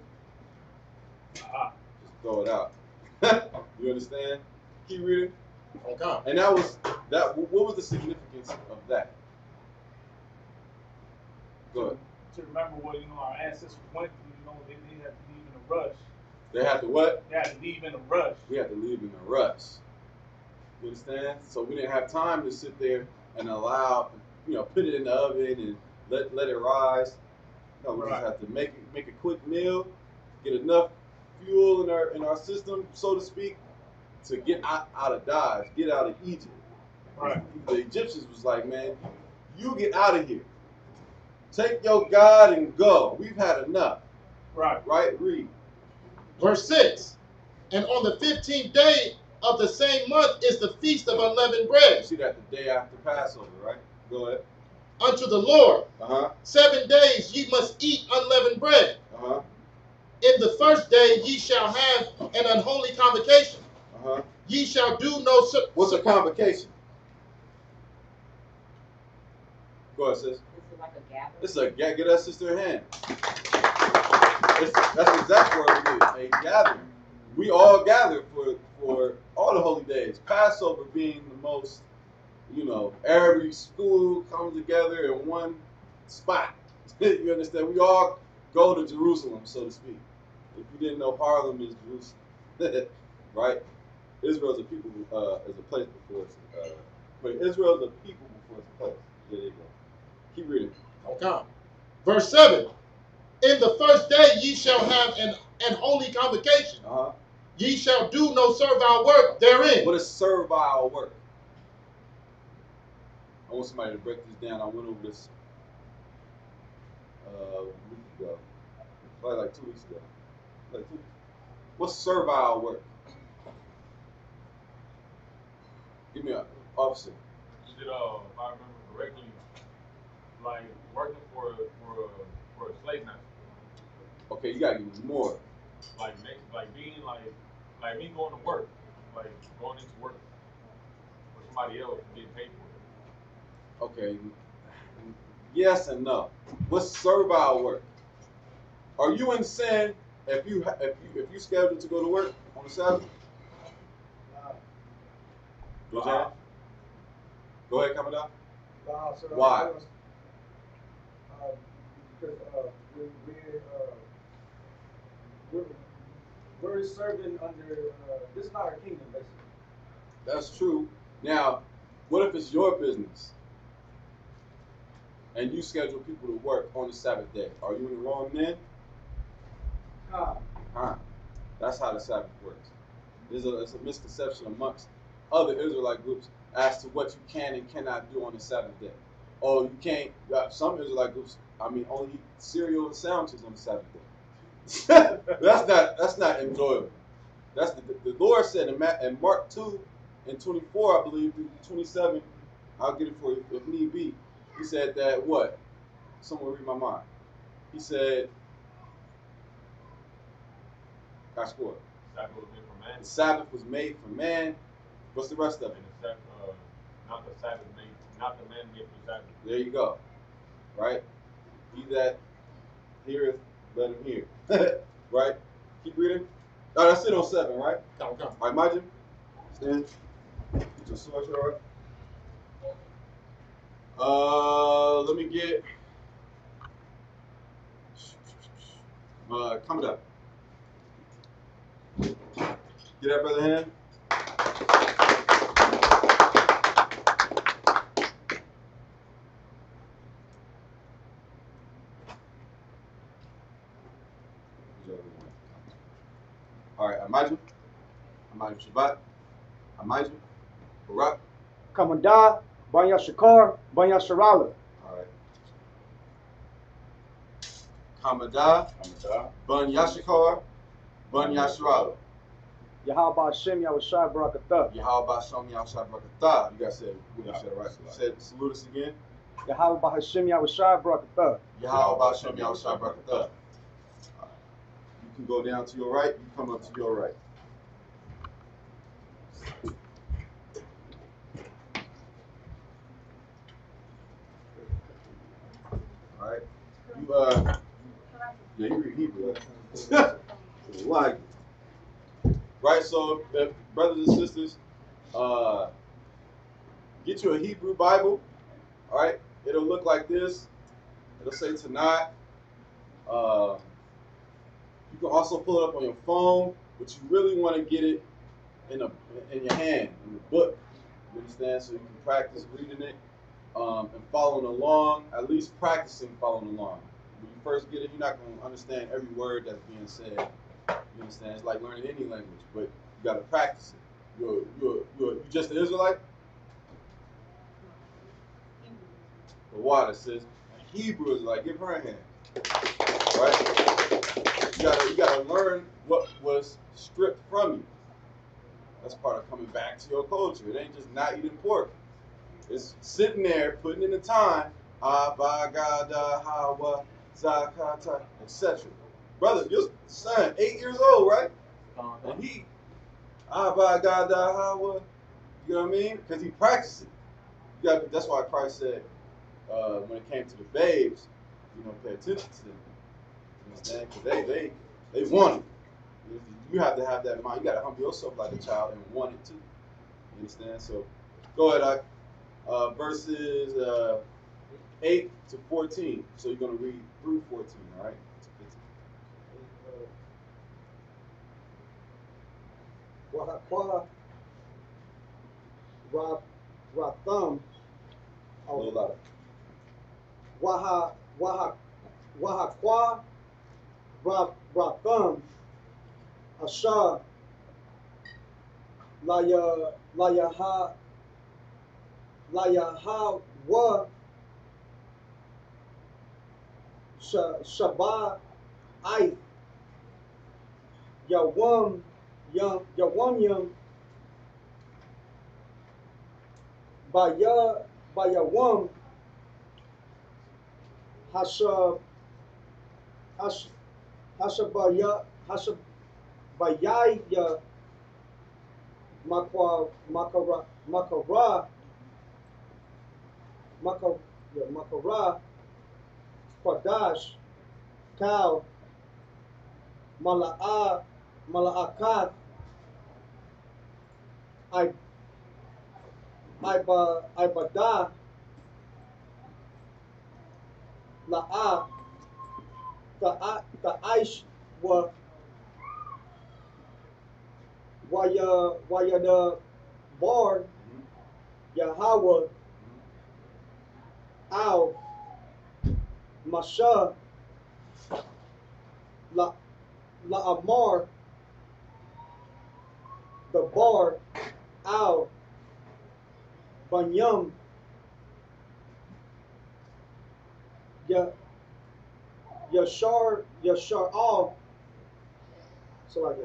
[SPEAKER 1] Just throw it out. You understand? Keep reading.
[SPEAKER 2] Okay.
[SPEAKER 1] And that. What was the significance of that? Go ahead.
[SPEAKER 5] To remember what our ancestors went through. They had to leave in a rush.
[SPEAKER 1] They had to what?
[SPEAKER 5] They had to leave in a rush.
[SPEAKER 1] We had to leave in a rush. You understand? So we didn't have time to sit there and allow, put it in the oven and let it rise. No, we just have to make a quick meal, get enough fuel in our system, so to speak, to get out of Dodge, get out of Egypt.
[SPEAKER 5] Right.
[SPEAKER 1] The Egyptians was like, man, you get out of here. Take your God and go. We've had enough.
[SPEAKER 5] Right.
[SPEAKER 1] Right? Read.
[SPEAKER 2] Verse 6. And on the 15th day of the same month is the feast of unleavened
[SPEAKER 1] You
[SPEAKER 2] bread
[SPEAKER 1] see that the day after Passover, right? Go ahead.
[SPEAKER 2] unto the Lord. 7 days ye must eat unleavened bread. In the first day ye shall have an unholy convocation. Ye shall do no...
[SPEAKER 1] What's a convocation? Go ahead, sis.
[SPEAKER 8] Is it like a gathering?
[SPEAKER 1] It's get that sister a hand. That's the exact word it is, a gathering. We all gather for all the holy days. Passover being the most, every school comes together in one spot. You understand? We all go to Jerusalem, so to speak. If you didn't know, Harlem is Jerusalem, right? Israel's a people is a place before it's but Israel's a people before it's a place. There you go. Keep reading.
[SPEAKER 2] Okay. Verse 7. In the first day ye shall have an holy convocation. Ye shall do no servile work therein.
[SPEAKER 1] What is servile work? I want somebody to break this down. I went over this a week ago. Probably like 2 weeks ago. What's servile work? Give me an officer.
[SPEAKER 7] Is it, if I remember correctly, like working for a slave master?
[SPEAKER 1] Okay, you gotta give me more.
[SPEAKER 7] Like being like me going to work, like going into work for somebody else and getting paid for it.
[SPEAKER 1] Okay. Yes and no. What's servile work? Are you in sin if you scheduled to go to work on the Sabbath? Go ahead, Commandant.
[SPEAKER 6] Nah, sir.
[SPEAKER 1] Why?
[SPEAKER 6] Because we're serving under this is not our kingdom, basically.
[SPEAKER 1] That's true. Now, what if it's your business and you schedule people to work on the Sabbath day? Are you in the wrong then? That's how the Sabbath works. It's a misconception amongst other Israelite groups as to what you can and cannot do on the Sabbath day. Oh, you can't. Some Israelite groups, only eat cereal and sandwiches on the Sabbath day. That's not enjoyable. That's the Lord said in Mark 2 and 24, I believe, through 27. I'll get it for you if need be. He said that what? Someone read my mind. He said, I scored.
[SPEAKER 7] Sabbath was made for man.
[SPEAKER 1] The Sabbath was made for man. What's the rest of it?
[SPEAKER 7] And the Sabbath, not the man made for the Sabbath.
[SPEAKER 1] There you go. Right? He that heareth, let him hear. Right? Keep reading. Oh, that's it on 7, right?
[SPEAKER 2] Okay.
[SPEAKER 1] All right, Majin. Stand. Get your sword, all right? Let me get. Coming up. Get that, brother hand. All right, Amaju Shabbat, Amaju, Barak.
[SPEAKER 6] Kamada, Banya Shakar, Banya Sharala.
[SPEAKER 1] All right. Kamada, Bun Yashikar, Bun Yasharala.
[SPEAKER 6] Yahweh Hashem Yahushua Barakatah.
[SPEAKER 1] Yahweh Hashem Yahushua Barakatah. You guys said it right. You said salute us again.
[SPEAKER 6] Yahweh Hashem Yahushua Barakatah.
[SPEAKER 1] Yahweh Hashem Yahushua Barakatah. You can go down to your right. You come up to your right. All right. You read Hebrew. Like, right. So, brothers and sisters, get you a Hebrew Bible. All right. It'll look like this. It'll say Tanakh. You can also pull it up on your phone, but you really want to get it in your hand, in the book. You understand? So you can practice reading it and following along, at least practicing following along. When you first get it, you're not going to understand every word that's being said. You understand? It's like learning any language, but you got to practice it. You just an Israelite? The water says, Hebrew is like, give her a hand. Right? You gotta learn what was stripped from you. That's part of coming back to your culture. It ain't just not eating pork. It's sitting there, putting in the time, etc. Brother, your son, 8 years old, right? And he, you know what I mean? Because he practiced it. That's why Christ said, when it came to the babes, pay attention to them. You understand? Because they want it. You have to have that in mind. You got to humble yourself like a child and want it too. You understand? So, go ahead, verses 8 to 14. So you're going to read through 14, all right?
[SPEAKER 6] Wahakwa Ratham,
[SPEAKER 1] A little louder.
[SPEAKER 6] Wahaqua, Ratham, Asha, Layaha, wa Shabbat, I, Yawam, Yawam, Bayawam, Hasha, Hashabaya, Hashabayaya, Makara, Quadash, Kal, Mala'akat, Ibada, La'a, the Aish, Waya the Bar, Yahweh, Al, Masha, La'amar, the Bar, Al, Banyam, Yashar Al, so like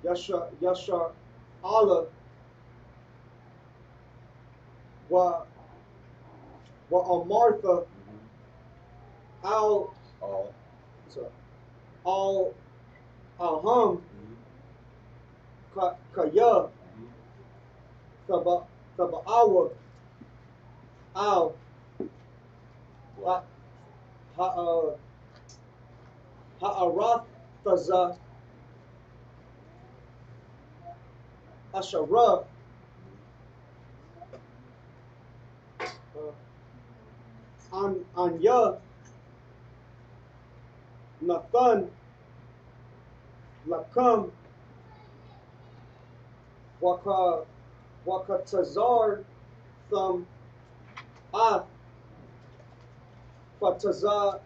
[SPEAKER 6] this, Yashar Allah, Wa Amartha, Al, so Al Alham, Kaya, Taba'awa, Al, Ha'arathaza, Asharah, Anya, Nathan, Lakam, Wakatazar, Thum, Ath, Fatazayara,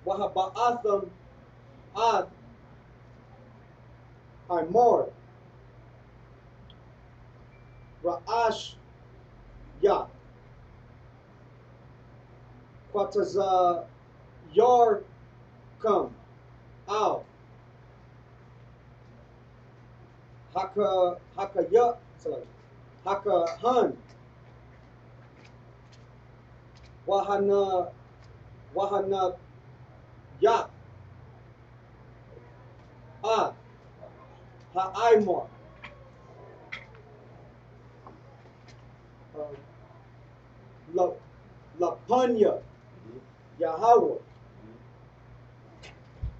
[SPEAKER 6] Wahaba'atham, Ath, Imar, Ra'ash, Ya, Fatazayar, Come, Al, Hakaya, Hakahan, Wahana Ya, Ha'imar, Lapanya, Yahweh.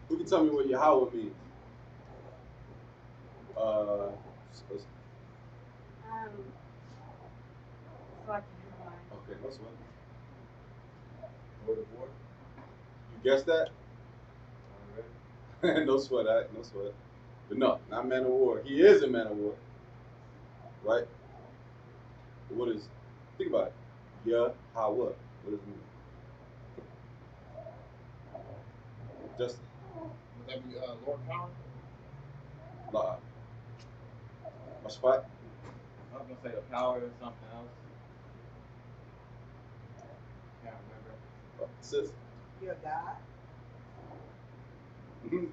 [SPEAKER 1] Who can tell me what Yahweh means? Okay, no sweat.
[SPEAKER 7] Lord of War.
[SPEAKER 1] You guessed that? No sweat, no sweat. But no, not man of war. He is a man of war, right? But what is? Think about it. Yahweh. What does it mean? Just
[SPEAKER 2] Would that be Lord Power?
[SPEAKER 1] La. My spot.
[SPEAKER 7] I was gonna say the power or something else. Can't remember.
[SPEAKER 1] Sis.
[SPEAKER 8] Your God.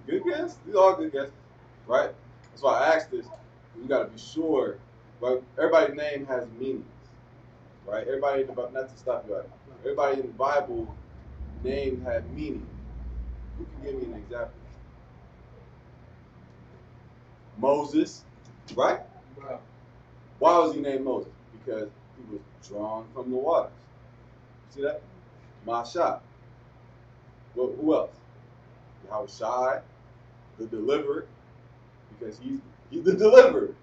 [SPEAKER 1] Good guess. These are all good guesses, right? That's why I asked this. We gotta be sure. Right? Everybody's name has meanings, right? Everybody about not to stop you. Right? Everybody in the Bible name had meaning. Who can give me an example? Moses, right?
[SPEAKER 2] Right.
[SPEAKER 1] Why was he named Moses? Because he was drawn from the waters. See that? Masha. Well, who else? Yahweh Shai, the deliverer, because he's the deliverer.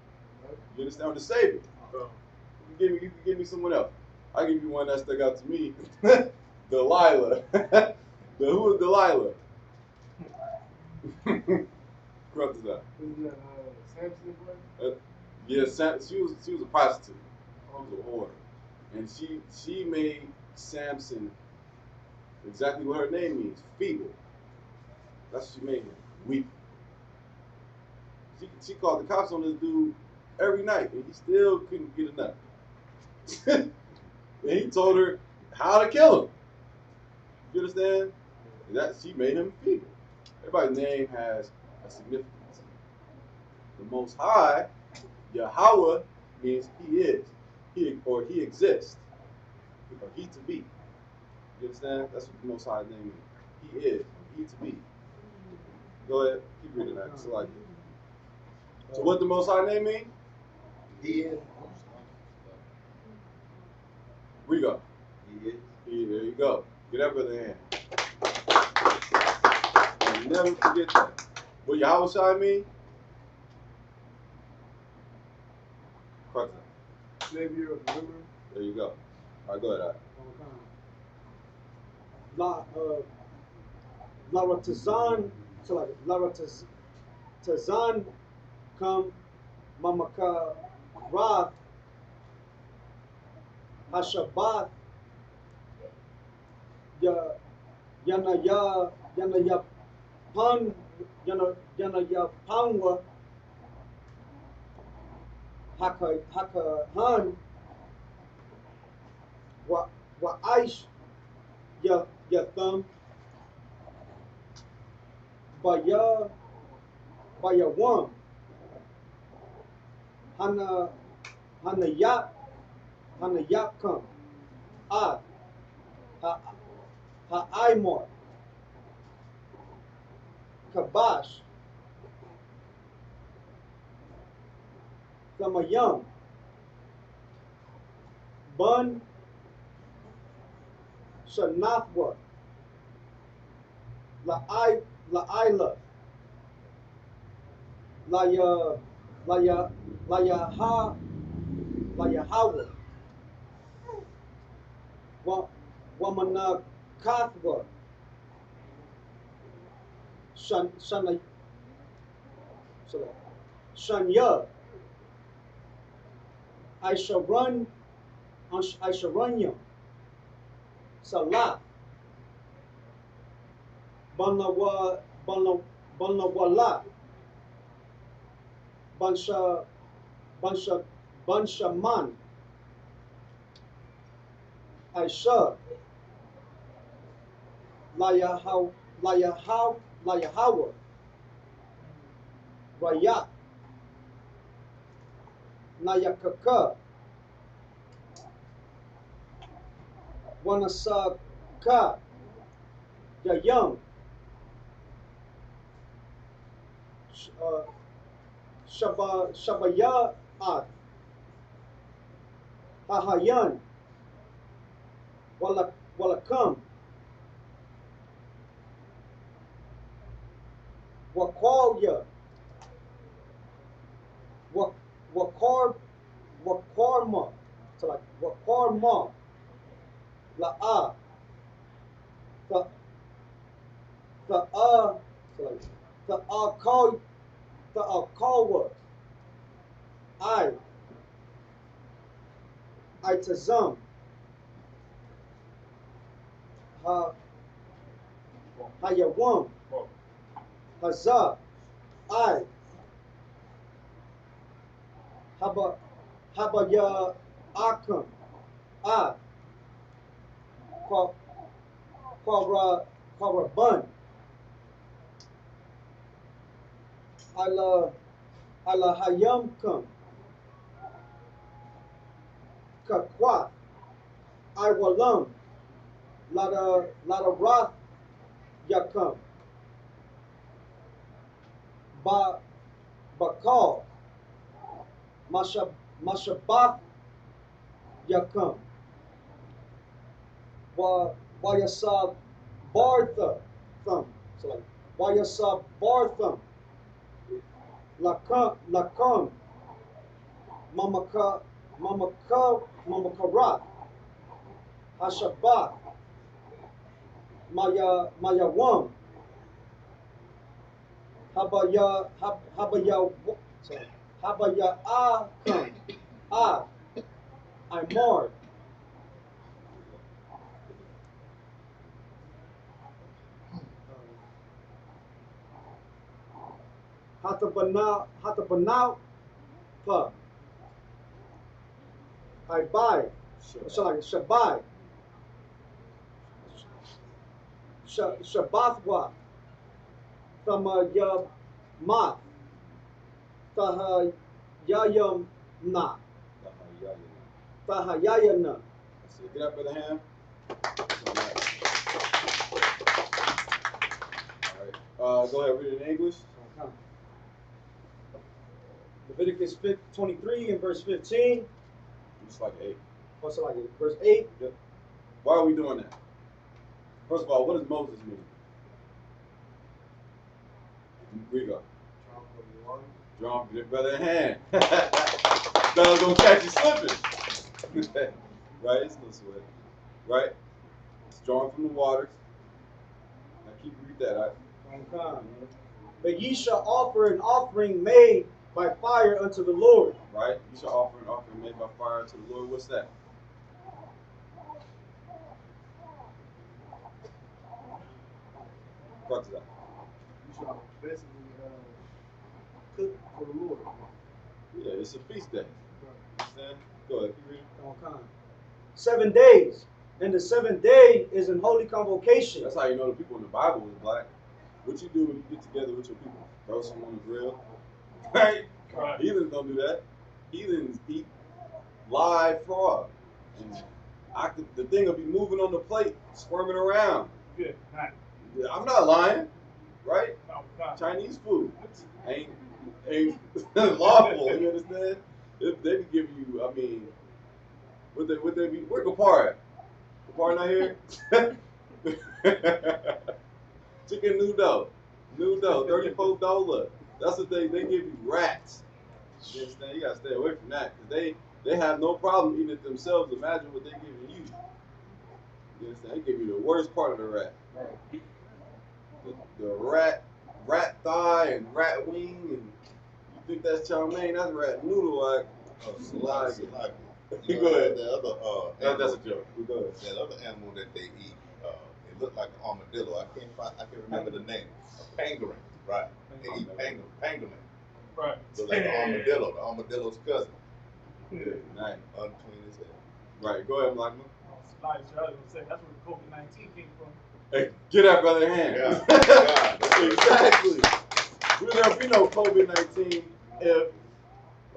[SPEAKER 1] You understand what the Savior? You can give me someone else. I'll give you one that stuck out to me. Delilah. Who is Delilah? Brothers up.
[SPEAKER 3] Isn't that Samson's wife?
[SPEAKER 1] Yeah, she was a prostitute. She was a whore, and she made Samson exactly what her name means, feeble. That's what she made him, weak. She called the cops on this dude every night, and he still couldn't get enough. And he told her how to kill him. You understand? And that she made him feeble. Everybody's name has a significance. The Most High, Yahweh, means He is, or He exists, or He to be. You understand? That's what the Most High name means. He is, or He to be. Go ahead, keep reading that. So like, so what the Most High name mean?
[SPEAKER 8] He is.
[SPEAKER 1] We go.
[SPEAKER 8] He is.
[SPEAKER 1] There you go. Get that brother hand. And never forget that. What Yahweh Shai mean? Cross that.
[SPEAKER 3] Savior of deliverer.
[SPEAKER 1] There you go. All right, go ahead.
[SPEAKER 6] Laratazan, so like Laratazan come Mamaka Rath Hashabath Yana ya Panwa Haka Han wa Aish ya Thumb Baya Wam Hana Yap come Ha Aimor Kabash Thamayam Bun Shanathwa La'ila Layahawa Wamana Kathwa Shanya I shall run you Salah Banawala Banshaman Aisha Layahawa Rayat Nayakaka Wanasaka Yayam Shabayat Hahayan Walakam Wakwalya Wakwarma, so like Wakwarma La'a so like the Alkawa I Tazam Hayawam Hazah I Habaya Akam I Kwaraban Ala Hayam Kam Kakwa I Walam Lada Rath Yakam Bakal Mashabath Yakam Wayasab Bartha Thumb. So like Wayasab Bartham Lakam Mamakarat Hashabath Maya Wam Habaya come. Ah, I marred. Hatabanau pa. I buy. Sorry, Shabai. Shabathwa. Thamaya ma. Tahayayam na. Tahayayana.
[SPEAKER 1] So get up, Brother Ham. All right. Go ahead, read it in English.
[SPEAKER 6] Leviticus 23 and verse 15.
[SPEAKER 1] It's like 8.
[SPEAKER 6] Also like it. Verse 8.
[SPEAKER 1] Yep. Why are we doing that? First of all, what does Moses mean? Read it up. Drawn from your brother hand. Fellas gonna catch you slipping. Right? It's no sweat. Right? It's drawn from the waters. Now keep read that out.
[SPEAKER 6] But ye shall offer an offering made by fire unto the Lord.
[SPEAKER 1] Right? You shall offer an offering made by fire unto the Lord. What's that? What is that?
[SPEAKER 3] You shall basically cook for the Lord.
[SPEAKER 1] Yeah, it's a feast day. Understand? Go ahead, keep reading.
[SPEAKER 6] 7 days. And the 7th day is an holy convocation.
[SPEAKER 1] That's how you know the people in the Bible is black. What you do when you get together with your people? Throw some on the grill. Right? Heathens don't do that. Heathens eat live frog. And the thing will be moving on the plate, squirming around.
[SPEAKER 5] Good. Nice.
[SPEAKER 1] I'm not lying, right?
[SPEAKER 5] No, no.
[SPEAKER 1] Chinese food ain't lawful. You understand? If they be giving you, I mean, would they be? Where Kapar at? Kapar not here? Chicken noodle, $34. That's what they give you, rats. You understand? You gotta stay away from that because they have no problem eating it themselves. Imagine what they giving you. You understand? They give you the worst part of the rat. The rat thigh and rat wing, and you think that's chow mein? That's rat noodle. Like, salami.
[SPEAKER 8] You
[SPEAKER 1] Go ahead.
[SPEAKER 8] The other
[SPEAKER 1] That's a joke. Go ahead.
[SPEAKER 8] that other animal that they eat, it looked like an armadillo. I can't remember the name. A pangolin, right? They eat pangolin.
[SPEAKER 5] Right.
[SPEAKER 8] Look like an armadillo. The armadillo's cousin.
[SPEAKER 1] Yeah, nice.
[SPEAKER 8] Unclean as hell.
[SPEAKER 1] Right. Go ahead, Blackman.
[SPEAKER 5] I was gonna say that's where COVID-19 came from.
[SPEAKER 1] Hey, get that brother hand.
[SPEAKER 8] Yeah.
[SPEAKER 1] Exactly. There'll be no COVID-19 if,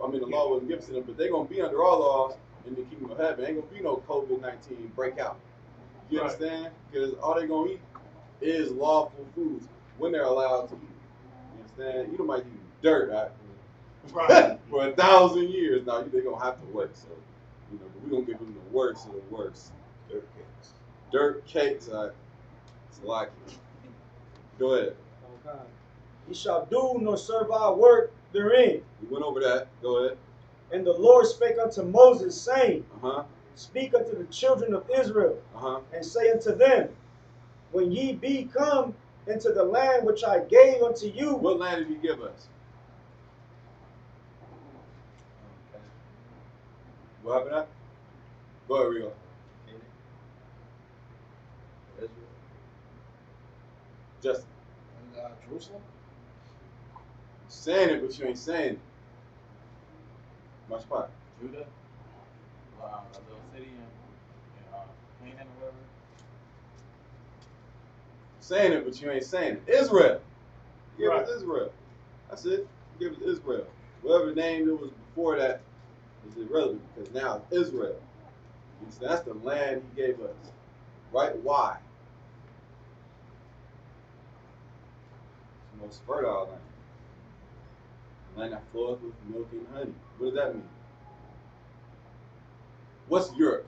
[SPEAKER 1] I mean, the law wasn't given to them, but they're going to be under our laws in the kingdom of heaven. Ain't going to be no COVID-19 breakout. You understand? Because all they're going to eat is lawful foods when they're allowed to eat. You understand? You might eat dirt, right? For 1,000 years now, they're going to have to work. So, you know, we're going to give them the worst of the worst. Dirt cakes. Dirt cakes, it's like it. Go ahead.
[SPEAKER 6] Ye shall do nor servile work therein.
[SPEAKER 1] We went over that. Go ahead.
[SPEAKER 6] And the Lord spake unto Moses, saying,
[SPEAKER 1] Uh-huh.
[SPEAKER 6] Speak unto the children of Israel,
[SPEAKER 1] Uh-huh.
[SPEAKER 6] and say unto them, When ye be come into the land which I gave unto you.
[SPEAKER 1] What land did he give us? What happened now? Go ahead, Rigo. Justin.
[SPEAKER 3] Jerusalem?
[SPEAKER 1] Saying it, but you ain't saying it. My spot.
[SPEAKER 7] Judah, a little city in Canaan or whatever.
[SPEAKER 1] Saying it, but you ain't saying it. Israel. He gave
[SPEAKER 5] Right.
[SPEAKER 1] us Israel. That's it. He gave us Israel. Whatever name it was before that is irrelevant because now it's Israel. That's the land he gave us. Right? Why? It's the most fertile land. The land that floweth with milk and honey. What does that mean? What's Europe?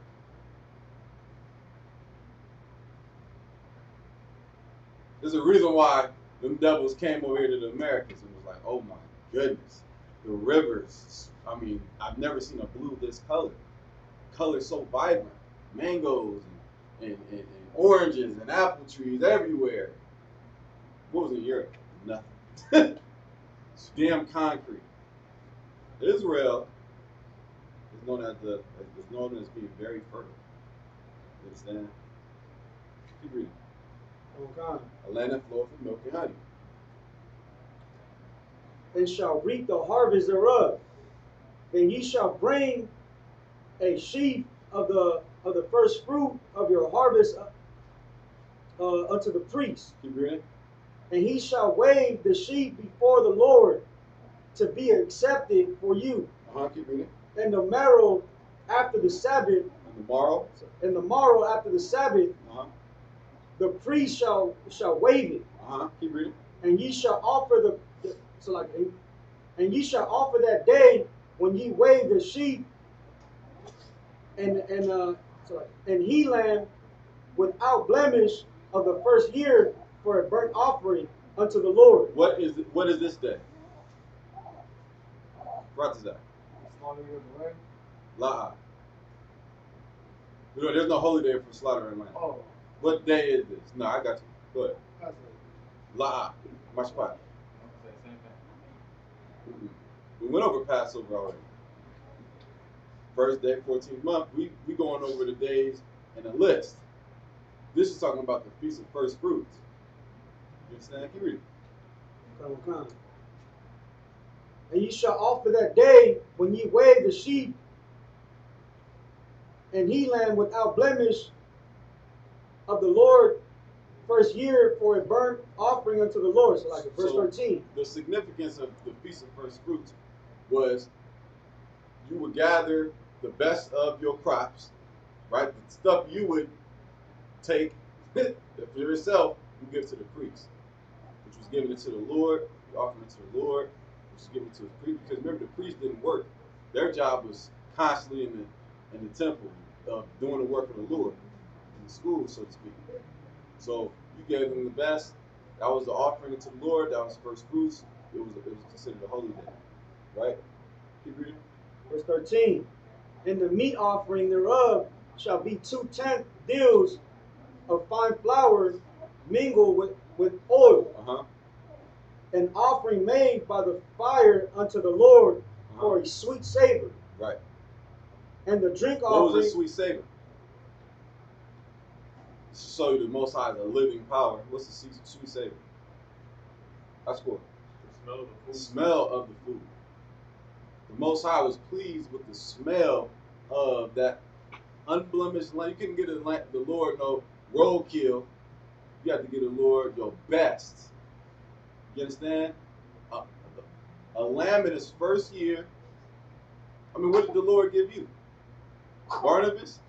[SPEAKER 1] There's a reason why them devils came over here to the Americas and was like, oh my goodness, the rivers. I mean, I've never seen a blue this color. Colors so vibrant. Mangoes and oranges and apple trees everywhere. What was in Europe? Nothing. It's damn concrete. Israel is known as being very fertile. You understand? Keep reading.
[SPEAKER 6] Okay.
[SPEAKER 1] A land that floweth with milk and honey.
[SPEAKER 6] And shall reap the harvest thereof. Then ye shall bring a sheaf of the first fruit of your harvest unto the priest.
[SPEAKER 1] Keep reading.
[SPEAKER 6] And he shall wave the sheaf before the Lord to be accepted for you.
[SPEAKER 1] Keep reading.
[SPEAKER 6] And the morrow after the Sabbath.
[SPEAKER 1] And the morrow.
[SPEAKER 6] And the morrow after the Sabbath. The priest shall wave it.
[SPEAKER 1] Keep reading.
[SPEAKER 6] And ye shall offer and ye shall offer that day when ye wave the sheep and he lamb without blemish of the first year for a burnt offering unto the Lord.
[SPEAKER 1] What is this day? What is that?
[SPEAKER 3] Slaughtering of the lamb.
[SPEAKER 1] La'a. You know, there's no holy day for slaughtering lamb.
[SPEAKER 3] Oh.
[SPEAKER 1] What day is this? No, I got you. Go ahead.
[SPEAKER 3] That's it.
[SPEAKER 1] La'a. My spot. We went over Passover already. First day, 14th month. We going over the days and the list. This is talking about the Feast of First Fruits. You understand? Keep reading.
[SPEAKER 6] Okay. And ye shall offer that day when ye wave the sheep and he lamb without blemish of the Lord first year for a burnt offering unto the Lord. So like verse 13.
[SPEAKER 1] The significance of the Feast of First Fruits was you would gather the best of your crops, right? The stuff you would take for yourself, you give to the priest, which was given it to the Lord, you offer it to the Lord, which was given to the priest. Because remember, the priest didn't work. Their job was constantly in the temple, doing the work of the Lord, in the school, so to speak. So you gave them the best. That was the offering to the Lord. That was first fruits. It was considered a holy day, right? Keep reading.
[SPEAKER 6] Verse 13. And the meat offering thereof shall be 2/10 deals of fine flour mingled with oil. An offering made by the fire unto the Lord for a sweet savor.
[SPEAKER 1] Right.
[SPEAKER 6] And the drink
[SPEAKER 1] what
[SPEAKER 6] offering.
[SPEAKER 1] What was a sweet savor? To show you the Most High is a living power. What's the sweet savor? That's cool.
[SPEAKER 7] The smell of the food.
[SPEAKER 1] The smell of the food. The Most High was pleased with the smell of that unblemished lamb. You couldn't get the Lord no roadkill. You have to get the Lord your best. You understand? A lamb in his first year. I mean, what did the Lord give you? Barnabas?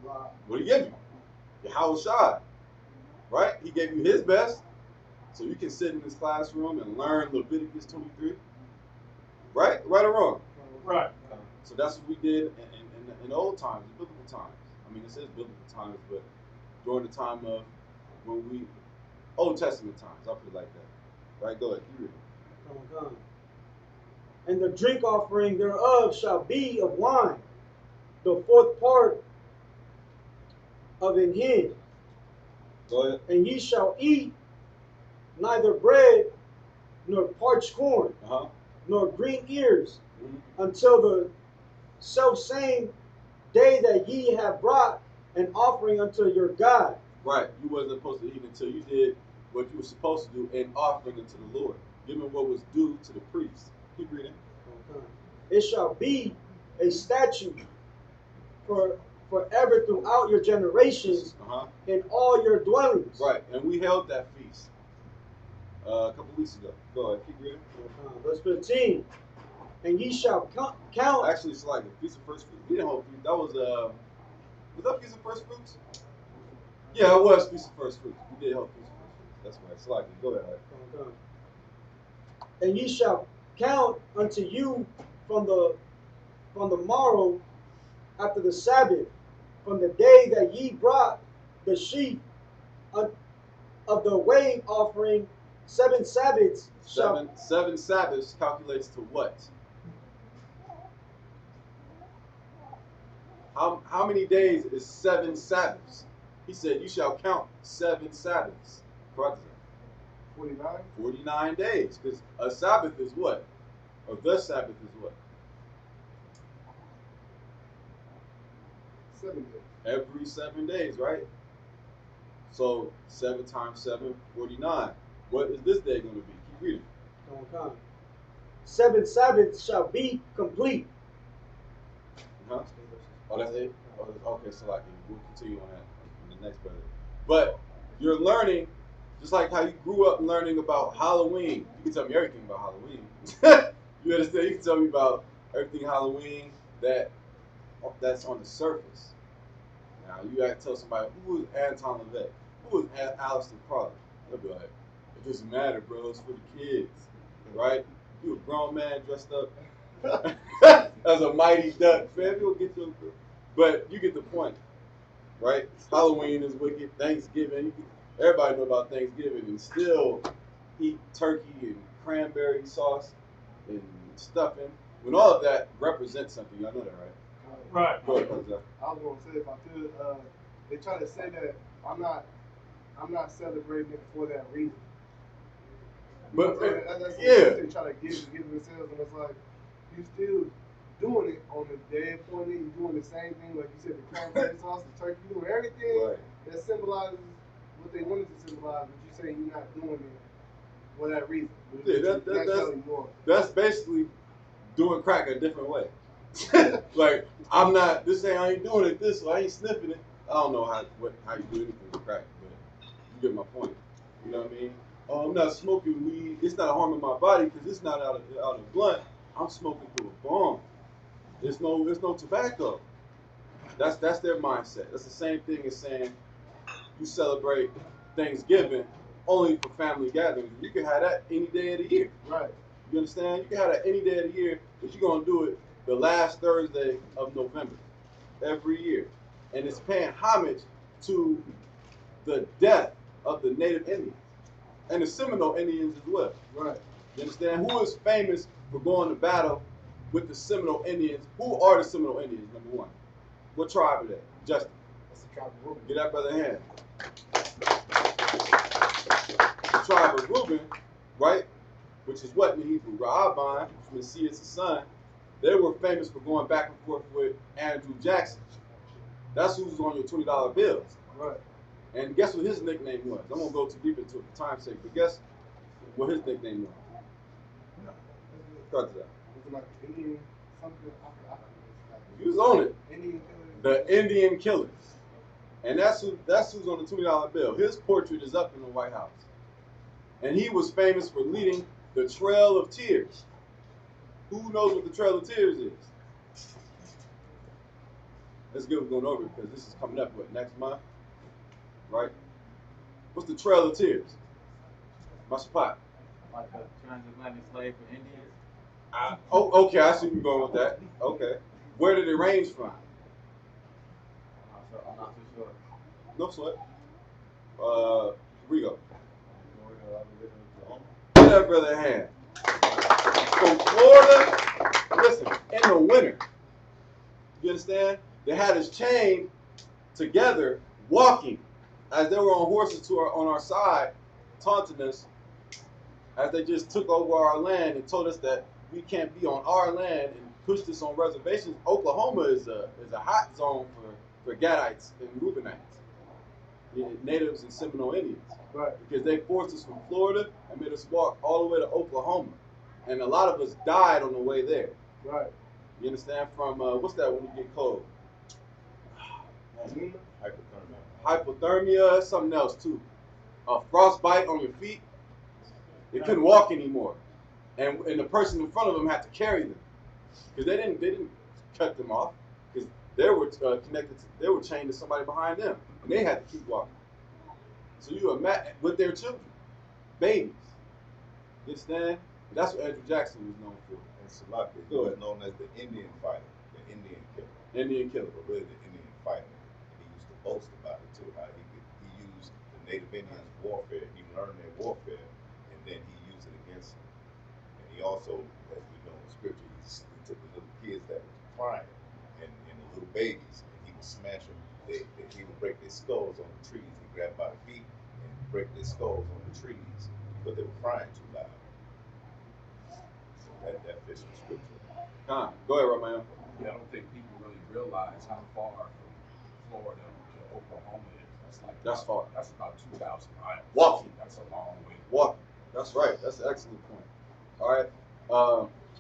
[SPEAKER 3] Wow.
[SPEAKER 1] What did he give you? Yahushua. Right? He gave you his best. So you can sit in this classroom and learn Leviticus 23. Right? Right or wrong?
[SPEAKER 5] Right.
[SPEAKER 1] So that's what we did in old times, in biblical times. I mean, it says biblical times, but during the time of Old Testament times, I'll put it like that. Right? Go ahead, keep reading.
[SPEAKER 6] And the drink offering thereof shall be of wine, the fourth part of an hin.
[SPEAKER 1] Go ahead.
[SPEAKER 6] And ye shall eat neither bread nor parched corn, nor green ears, until the selfsame day that ye have brought an offering unto your God.
[SPEAKER 1] Right. You wasn't supposed to eat until you did what you were supposed to do, an offering unto the Lord, giving what was due to the priest. Keep reading.
[SPEAKER 6] It shall be a statute forever throughout your generations in all your dwellings.
[SPEAKER 1] Right. And we held that feast a couple weeks ago. Go ahead, keep reading.
[SPEAKER 6] Verse 15. And ye shall count.
[SPEAKER 1] Actually, it's like the Feast of First Fruits. We didn't hold feast. That was that Feast of First Fruits? Yeah, it was Feast of First Fruits. We did hold Feast of First Fruits. That's right. Slightly. Go ahead.
[SPEAKER 6] And ye shall count unto you from the morrow after the Sabbath, from the day that ye brought the sheep of the wave offering, 7 Sabbaths.
[SPEAKER 1] Seven Sabbaths calculates to what? How many days is 7 Sabbaths? He said, you shall count 7 Sabbaths. Correct?
[SPEAKER 3] 49?
[SPEAKER 1] 49 days. Because a Sabbath is what? Or the Sabbath is what?
[SPEAKER 3] 7 days.
[SPEAKER 1] Every 7 days, right? So 7 times 7, 49. What is this day going to be? Keep reading.
[SPEAKER 6] Okay. 7 Sabbaths shall be complete.
[SPEAKER 1] Huh? Oh, that's it? Oh, okay, so like we'll continue on that in the next brother. But you're learning, just like how you grew up learning about Halloween. You can tell me everything about Halloween. You understand? You can tell me about everything Halloween that's on the surface. Now you gotta tell somebody who was Anton LaVey, who was Alistair Crowley. They'll be like, it doesn't matter, bro. It's for the kids, right? You a grown man dressed up as a mighty duck, man. You'll get your, but you get the point, right? Halloween is wicked. Thanksgiving, everybody know about Thanksgiving, and still eat turkey and cranberry sauce and stuffing. When all of that represents something, y'all know that, right?
[SPEAKER 5] Right.
[SPEAKER 1] Go ahead, Jose.
[SPEAKER 3] I was gonna say if I could, they try to say that I'm not celebrating it for that reason.
[SPEAKER 1] But
[SPEAKER 3] That's
[SPEAKER 1] yeah,
[SPEAKER 3] they try to give themselves, and it's like you still doing it on the day appointed. You doing the same thing, like you said, the cranberry sauce, the turkey, you doing everything
[SPEAKER 1] right.
[SPEAKER 3] that symbolizes what they wanted to symbolize, but you're saying you're not doing it for that reason.
[SPEAKER 1] Yeah, that's basically doing crack a different way. Like this ain't, I ain't doing it this way, I ain't sniffing it. I don't know how you do anything with crack, but you get my point. You know what I mean? Oh, I'm not smoking weed. It's not harming my body because it's not out of blunt. I'm smoking through a bomb. There's no tobacco. That's their mindset. That's the same thing as saying you celebrate Thanksgiving only for family gatherings. You can have that any day of the year.
[SPEAKER 3] Right.
[SPEAKER 1] You understand? You can have that any day of the year, but you're gonna do it the last Thursday of November every year, and it's paying homage to the death of the Native Indians and the Seminole Indians as well.
[SPEAKER 3] Right.
[SPEAKER 1] You understand? Who is famous for going to battle with the Seminole Indians? Who are the Seminole Indians? Number one. What tribe are they? Justin.
[SPEAKER 3] That's the tribe of Reuben.
[SPEAKER 1] Get that brother hand. The tribe of Reuben, right? Which is what in the Hebrew? Ra'aban, which means see it's a son. They were famous for going back and forth with Andrew Jackson. That's who's on your $20 bills.
[SPEAKER 3] Right.
[SPEAKER 1] And guess what his nickname was? I won't go too deep into it for time's sake, but guess what his nickname was? Cut it out.
[SPEAKER 3] Was it like Indian something?
[SPEAKER 1] He was on it.
[SPEAKER 3] Indian killer.
[SPEAKER 1] The Indian Killers. And that's who's on the $20 bill. His portrait is up in the White House. And he was famous for leading the Trail of Tears. Who knows what the Trail of Tears is? Let's get going over it because this is coming up, next month? Right? What's the Trail of Tears? My spot.
[SPEAKER 9] Like a transatlantic slave for Indians?
[SPEAKER 1] Okay, I see you going with that. Okay. Where did it range from?
[SPEAKER 9] I'm not too sure.
[SPEAKER 1] No sweat. Here we go. Get that brother a hand. From Florida, listen, in the winter, you understand? They had us chained together, walking, as they were on horses on our side, taunting us, as they just took over our land and told us that we can't be on our land and pushed us on reservations. Oklahoma is a hot zone for Gadites and Reubenites, natives and Seminole Indians.
[SPEAKER 3] Right.
[SPEAKER 1] Because they forced us from Florida and made us walk all the way to Oklahoma. And a lot of us died on the way there.
[SPEAKER 3] Right.
[SPEAKER 1] You understand? From, what's that when you get cold? Hypothermia, something else too. Frostbite on your feet. They couldn't walk anymore. And the person in front of them had to carry them. Because they didn't cut them off. Because they were they were chained to somebody behind them. And they had to keep walking. So you imagine, with their children, babies. You understand? That's what Andrew Jackson was known for.
[SPEAKER 8] And Salaki, he was known as the Indian fighter, the Indian killer.
[SPEAKER 1] Indian killer.
[SPEAKER 8] But really the Indian fighter. And he used to boast about it too, how he used the Native Indians' warfare. He learned their warfare, and then he used it against them. And he also, as we know in scripture, he took the little kids that were crying and the little babies, and he would smash them. He would break their skulls on the trees. He grabbed by the feet and break their skulls on the trees. but they were crying too loud. So that fits the scripture.
[SPEAKER 1] Go ahead, Romain.
[SPEAKER 10] Yeah, I don't think people really realize how far from Florida to Oklahoma is.
[SPEAKER 1] That's far.
[SPEAKER 10] That's about 2,000 miles.
[SPEAKER 1] Walking.
[SPEAKER 10] That's a long way.
[SPEAKER 1] Walking. That's right. That's an excellent point. All right.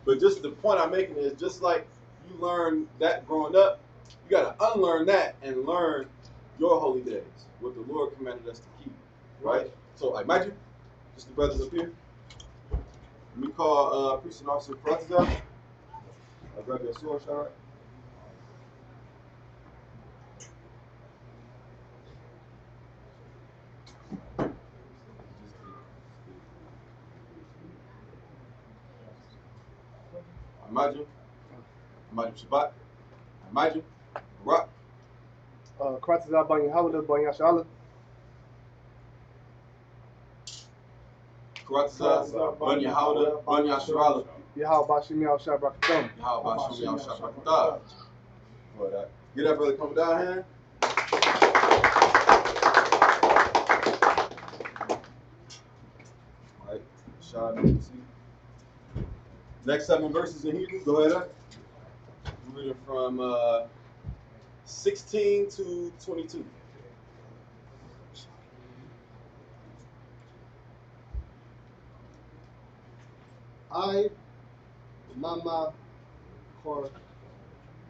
[SPEAKER 1] But just the point I'm making is just like you learn that growing up, you got to unlearn that and learn your holy days, what the Lord commanded us to keep. Right? So, like, mind you, just the brothers up here. Let me call Priest and Officer Francis up. I'll grab your sword, all right? Imagine Shabbat, imagine Barak.
[SPEAKER 3] Kratza Banya Hawada Banya Shala.
[SPEAKER 1] Karatza, Banya Hawda, Banya Sharala.
[SPEAKER 3] Yahal Bashim Yal Shabrakatum.
[SPEAKER 1] Yahal Bashim Yal Shabrakatah. Get that brother coming down here. All right, Shad, see. Next 7 verses in Hebrew, go ahead. We're reading from 16 to 22.
[SPEAKER 3] I, Mama Kor,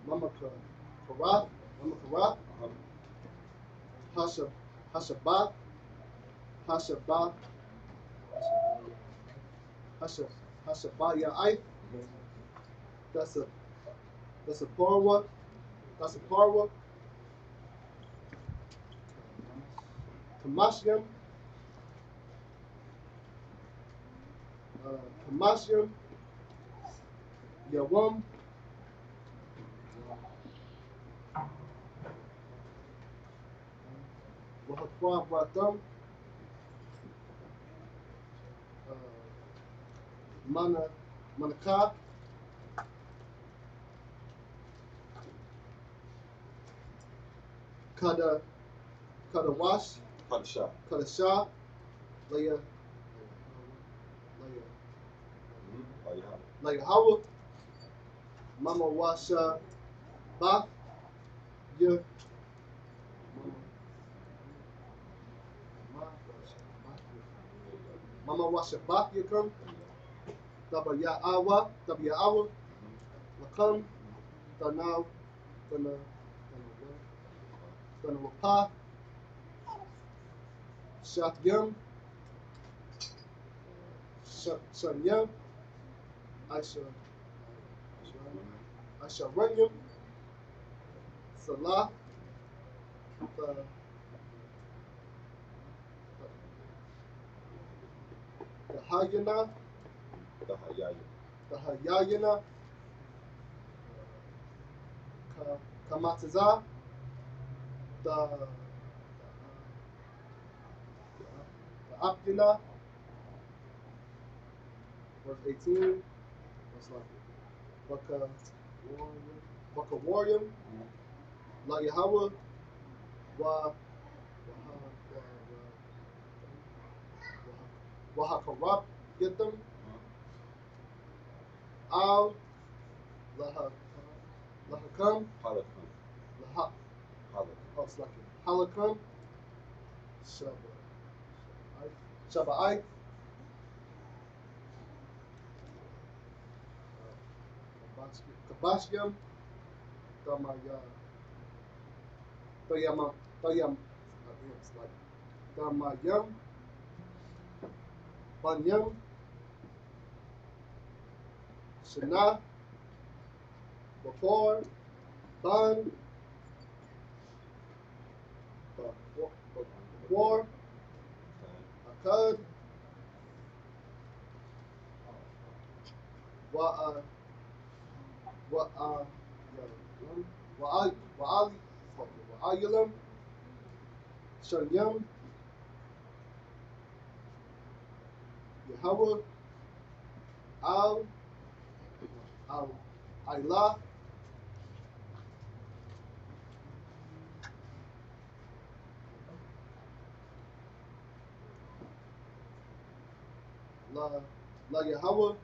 [SPEAKER 3] Mama Karath, Mama Karath, Hashabah, Hashabah Ya'ai. That's a parwa. That's a parwa. Kamashim. Kamashim. Yawam. Wahakwa Watam. Manaka. Kadawash. Kadasha. Leah. Hawa. Mama Washa. Bath. Ya. Mama Washa Bath Yakam. Tabya Awa. Lakam. Tanaw. Tanawapa. Shatyam. Shanyam. Aisha Salah. The Hayayana. Kamataza. The Abdina. Verse 18. That's like Baka Warrior. La Yahweh. Wahakarab. Get them. Al. Lahakam. Halakam. Shabbai. Kabashim. Damayam. Banyam. Shana. Before. Ban. War. Akkad. Wa'ayalam. Shanyam. Yahweh. Al. Ilah. La Yahweh.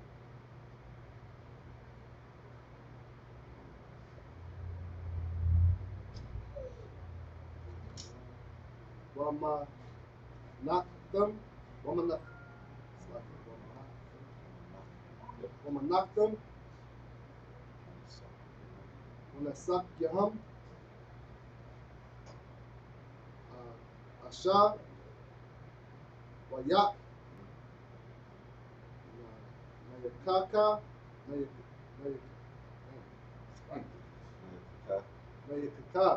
[SPEAKER 3] Wama Naktham. Wama Naktham. Wanasak Yaham. Asha. Wayak. Nayakaka. Nayakaka.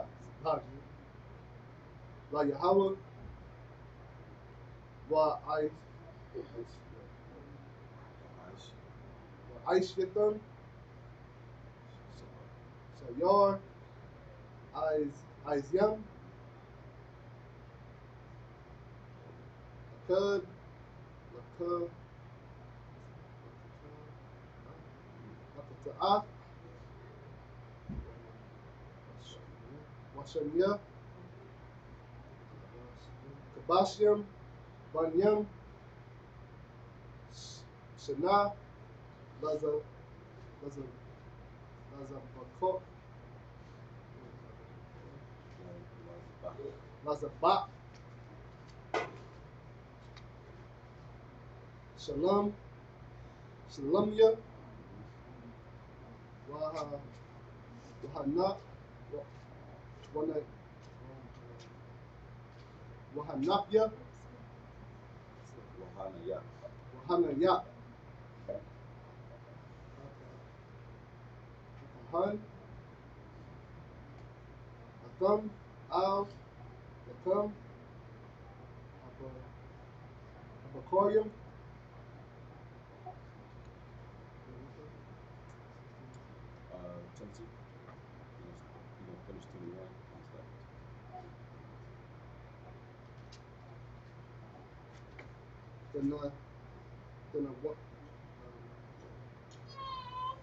[SPEAKER 3] La Yahweh. Wa Aishvitham. Sayar. Yam. Lakud. Lakud. Lakata'ah. Washanya. Kabashyam. Banyam. Shana. Lazabak. Shalom. Shalomya. Wahana. Wahanapya. Wahanaya. Ahan. Atham. Al. Atham. Abakorium.
[SPEAKER 1] Chelsea. You're gonna finish 21.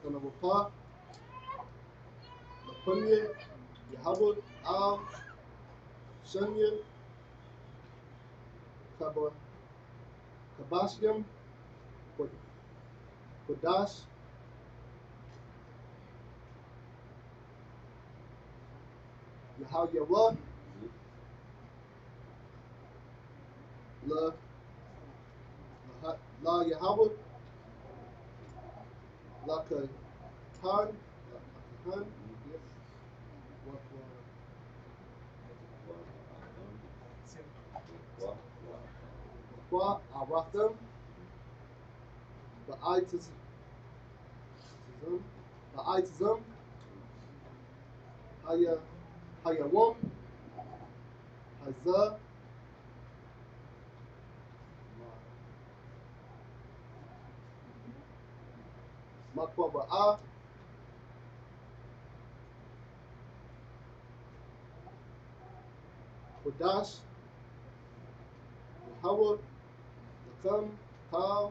[SPEAKER 3] Then Wapa. Lapunya. Yahweh. Al. Shanya. Kabashyam. Kodash. Yahweh. La Yahweh. La Khan. Wa Aratham. Ba'aitism. Hayawam. Hazah. Makwa Ba'a. Kodash. Yahweh. Lakam. Tal.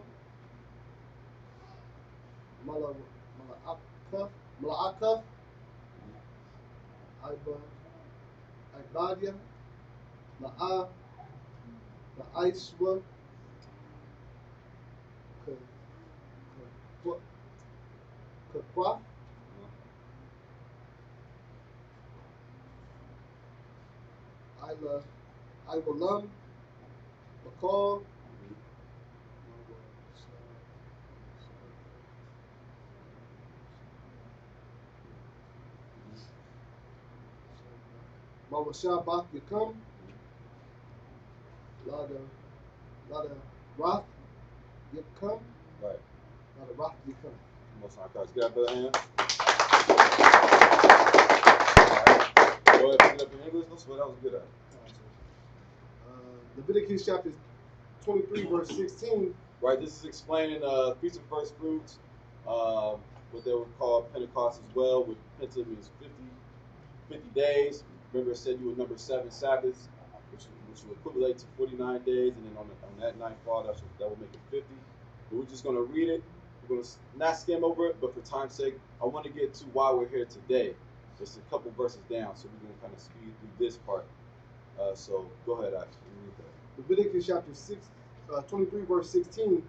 [SPEAKER 3] Mala'akaf. Ibadia. La'a. La'aishwa. Kakwa. Iwalam. Bakal. Mawashabak Yakam. Lot of Roth Yakam.
[SPEAKER 1] Right.
[SPEAKER 3] Lot of Roth Yakam.
[SPEAKER 1] Most of our cards. Get up, brother hand. Go ahead, pick it up in English. That's what I was good at.
[SPEAKER 3] Leviticus chapter 23, verse 16.
[SPEAKER 1] Right, this is explaining Feast of First Fruits, what they would call Pentecost as well, which Penta means 50 days. Remember, it said you would number 7 Sabbaths, which would equivalent to 49 days, and then on that ninth fall, that would make it 50. But we're just going to read it. We're going to not skim over it, but for time's sake, I want to get to why we're here today. Just a couple verses down, so we're going to kind of speed through this part. So go ahead, Ash, read that.
[SPEAKER 3] Leviticus chapter 23, verse 16.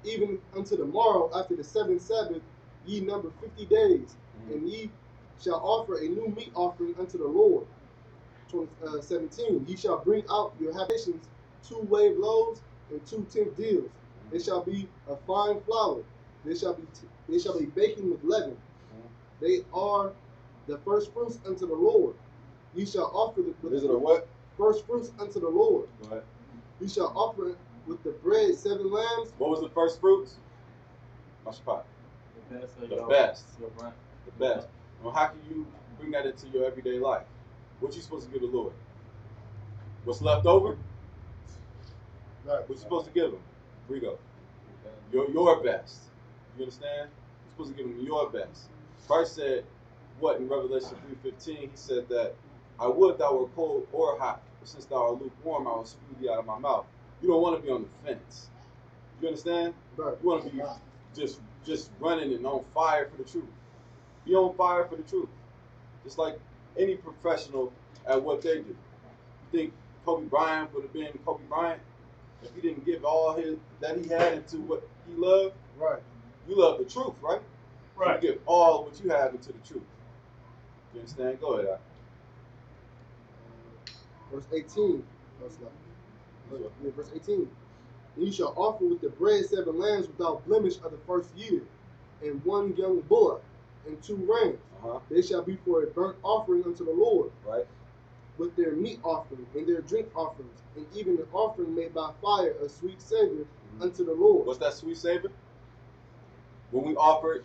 [SPEAKER 3] even unto the morrow after the seventh Sabbath, ye number 50 days, and ye shall offer a new meat offering unto the Lord. 17. Ye shall bring out your habitations 2 wave loaves and 2 tenth deals. They shall be of fine flour. They shall be baking with leaven. They are the first fruits unto the Lord. Ye shall offer the
[SPEAKER 1] Is it a what?
[SPEAKER 3] first fruits unto the Lord.
[SPEAKER 1] Go ahead.
[SPEAKER 3] You shall offer with the bread 7 lambs.
[SPEAKER 1] What was the first fruits? Mashpat.
[SPEAKER 9] The best of
[SPEAKER 1] The
[SPEAKER 9] your,
[SPEAKER 1] best.
[SPEAKER 9] your brand.
[SPEAKER 1] The best. Well, how can you bring that into your everyday life? What you supposed to give the Lord? What's left over?
[SPEAKER 3] Right.
[SPEAKER 1] What you supposed to give him? Rito. Your best. You understand? You're supposed to give him your best. Christ said, what in Revelation 3:15? He said that I would thou were cold or hot, but since thou art lukewarm, I will spew thee out of my mouth. You don't want to be on the fence. You understand?
[SPEAKER 3] Right.
[SPEAKER 1] You want to be just running and on fire for the truth. Be on fire for the truth. Just like any professional at what they do. You think Kobe Bryant would have been Kobe Bryant if he didn't give all that he had into what he loved?
[SPEAKER 3] Right.
[SPEAKER 1] You love the truth, right?
[SPEAKER 5] Right.
[SPEAKER 1] So you give all what you have into the truth. You understand? Go ahead.
[SPEAKER 3] Verse 18. Verse 18. And you shall offer with the bread 7 lambs without blemish of the first year, and 1 young bullock, and 2 rams. They shall be for a burnt offering unto the Lord.
[SPEAKER 1] Right.
[SPEAKER 3] With their meat offering and their drink offerings, and even an offering made by fire, a sweet savor unto the Lord.
[SPEAKER 1] What's that sweet savor? When we offered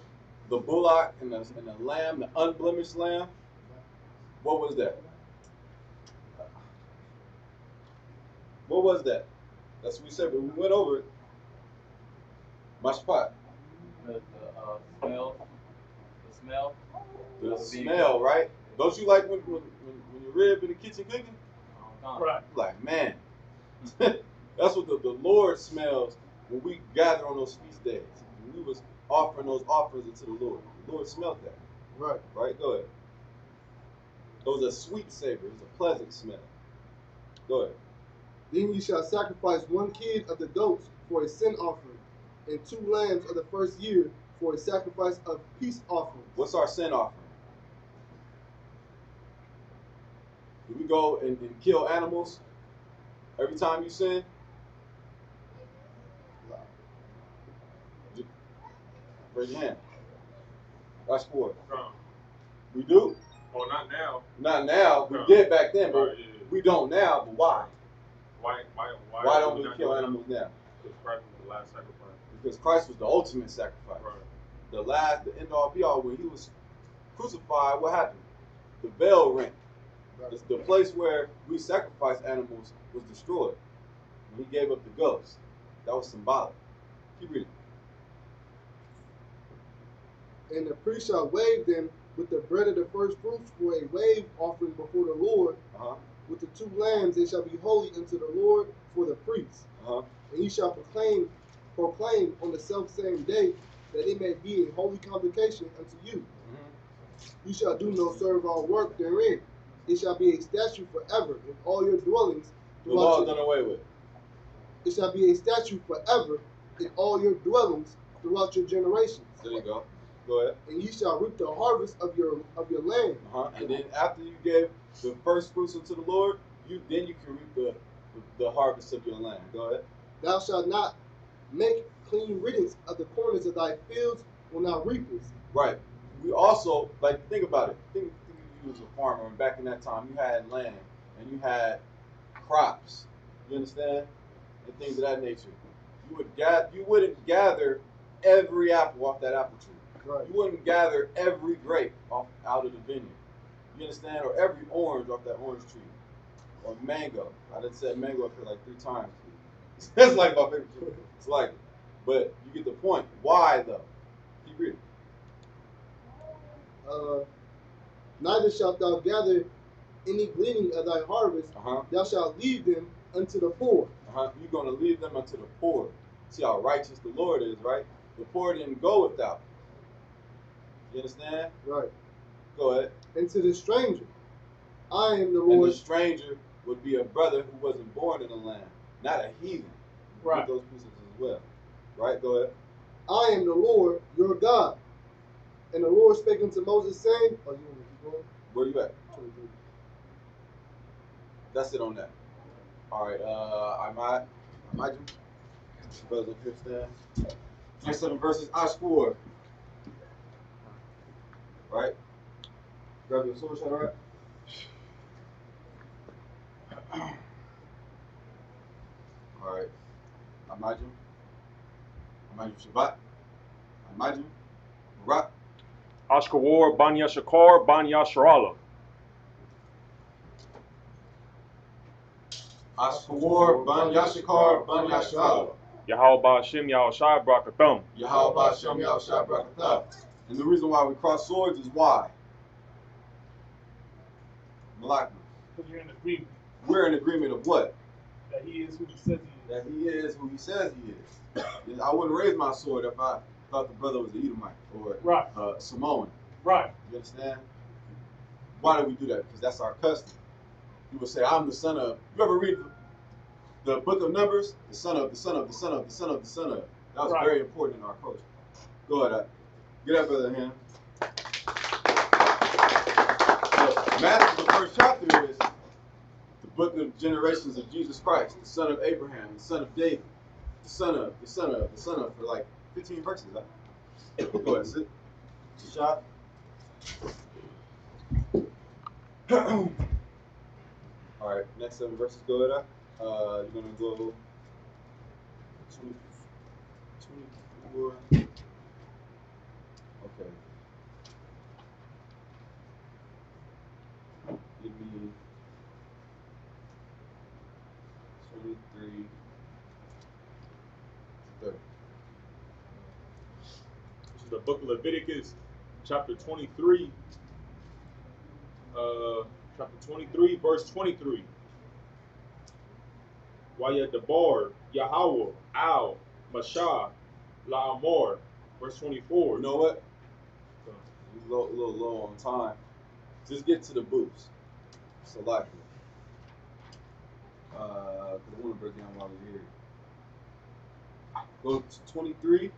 [SPEAKER 1] the bullock and the lamb, the unblemished lamb, what was that? What was that? That's what we said, but we went over it. Mashpat.
[SPEAKER 9] The smell. The smell.
[SPEAKER 1] The smell, right? Don't you like when your rib in the kitchen cooking?
[SPEAKER 5] Right.
[SPEAKER 1] Like, man. That's what the Lord smells when we gather on those feast days. When we was offering those offerings unto the Lord. The Lord smelled that.
[SPEAKER 3] Right.
[SPEAKER 1] Right? Go ahead. It was a sweet savor. It was a pleasant smell. Go ahead.
[SPEAKER 3] Then ye shall sacrifice 1 kid of the goats for a sin offering, and 2 lambs of the first year for a sacrifice of peace offering.
[SPEAKER 1] What's our sin offering? Do we go and kill animals every time you sin? Raise your hand. Watch for it. We do?
[SPEAKER 7] Well, not now.
[SPEAKER 1] Not now. We
[SPEAKER 7] No.
[SPEAKER 1] did back then, but
[SPEAKER 7] Right, yeah.
[SPEAKER 1] we don't now. But why?
[SPEAKER 7] Why
[SPEAKER 1] don't we
[SPEAKER 7] not
[SPEAKER 1] kill
[SPEAKER 7] do
[SPEAKER 1] animals now?
[SPEAKER 7] Because Christ was the last sacrifice.
[SPEAKER 1] Because Christ was the ultimate sacrifice.
[SPEAKER 7] Right.
[SPEAKER 1] The end all be all. When he was crucified, what happened? The veil rent. The place where we sacrificed animals was destroyed. When he gave up the ghost. That was symbolic. Keep reading.
[SPEAKER 3] And the priest shall wave them with the bread of the first fruits for a wave offering before the Lord. With the 2 lambs, they shall be holy unto the Lord for the priests. And ye shall proclaim on the selfsame day, that it may be a holy convocation unto you. You shall do no servile work therein. It shall be a statute forever in all your dwellings.
[SPEAKER 1] The law is done away with.
[SPEAKER 3] It shall be a statute forever in all your dwellings throughout your generations.
[SPEAKER 1] There you go. Go ahead.
[SPEAKER 3] And ye shall reap the harvest of your land.
[SPEAKER 1] And then after you gave the first fruits unto the Lord, then you can reap the harvest of your land. Go ahead.
[SPEAKER 3] Thou shalt not make clean riddance of the corners of thy fields when thou reapest.
[SPEAKER 1] Right. We also, like, think about it. Think of you as a farmer, and back in that time, you had land and you had crops. You understand? And things of that nature. You wouldn't gather every apple off that apple tree.
[SPEAKER 3] Right.
[SPEAKER 1] You wouldn't gather every grape out of the vineyard. You understand? Or every orange off that orange tree. Or mango. I done said mango up here like 3 times. That's like my favorite fruit. It's like, but you get the point. Why though? Keep reading.
[SPEAKER 3] Neither shalt thou gather any gleaning of thy harvest. Thou shalt leave them unto the poor.
[SPEAKER 1] You're going to leave them unto the poor. See how righteous the Lord is, right? The poor didn't go without. You understand?
[SPEAKER 3] Right.
[SPEAKER 1] Go ahead.
[SPEAKER 3] And to the stranger, I am the Lord.
[SPEAKER 1] And the stranger would be a brother who wasn't born in the land, not a heathen.
[SPEAKER 5] Right.
[SPEAKER 1] With those pieces as well. Right, go ahead.
[SPEAKER 3] I am the Lord your God. And the Lord spake unto Moses, saying, oh, you want to keep going?
[SPEAKER 1] Where you at?
[SPEAKER 3] 23.
[SPEAKER 1] That's it on that. All right, imagine. Brothers up here stand. Next 7 verses, I swore. Right? Grab your sword, all right? All right. Imagine. Imagine Shabbat. Imagine. Barak.
[SPEAKER 7] Ashkawar, Banya Shakar, Banya Sharala.
[SPEAKER 1] Ashkawar, Ban Yashikar, Ban Yashrala.
[SPEAKER 7] Yahweh Hashem Yahushai Brakatham.
[SPEAKER 1] Yahweh Hashem Yahushua Barakatah. And the reason why we cross swords is why? Malak.
[SPEAKER 5] Because you're in agreement
[SPEAKER 1] We're in agreement of what?
[SPEAKER 5] that he is who he says he is.
[SPEAKER 1] That he is who he says he is. I wouldn't raise my sword if I thought the brother was an Edomite or
[SPEAKER 5] Right.
[SPEAKER 1] Samoan.
[SPEAKER 5] Right.
[SPEAKER 1] You understand? Why do we do that? Because that's our custom. People say, I'm the son of. You ever read the book of Numbers? The son of, the son of, the son of, the son of, the son of. That was
[SPEAKER 5] Right.
[SPEAKER 1] very important in our culture. Go ahead. Get up, brother hand. Matthew, the first chapter is the book of generations of Jesus Christ, the son of Abraham, the son of David, the son of, for like 15 verses. Huh? Go ahead, sit. Shot. All right, next 7 verses. Go ahead. You're gonna go 24. Okay. Give me 23 to 30.
[SPEAKER 7] This is the book of Leviticus, chapter 23. Chapter 23, verse 23. Waya Debar, Yahweh, Al, Mashah, La'amor, verse 24.
[SPEAKER 1] You know what? We're a little low on time. Just get to the booths. Select it. I want to break down while we're here. Go to 23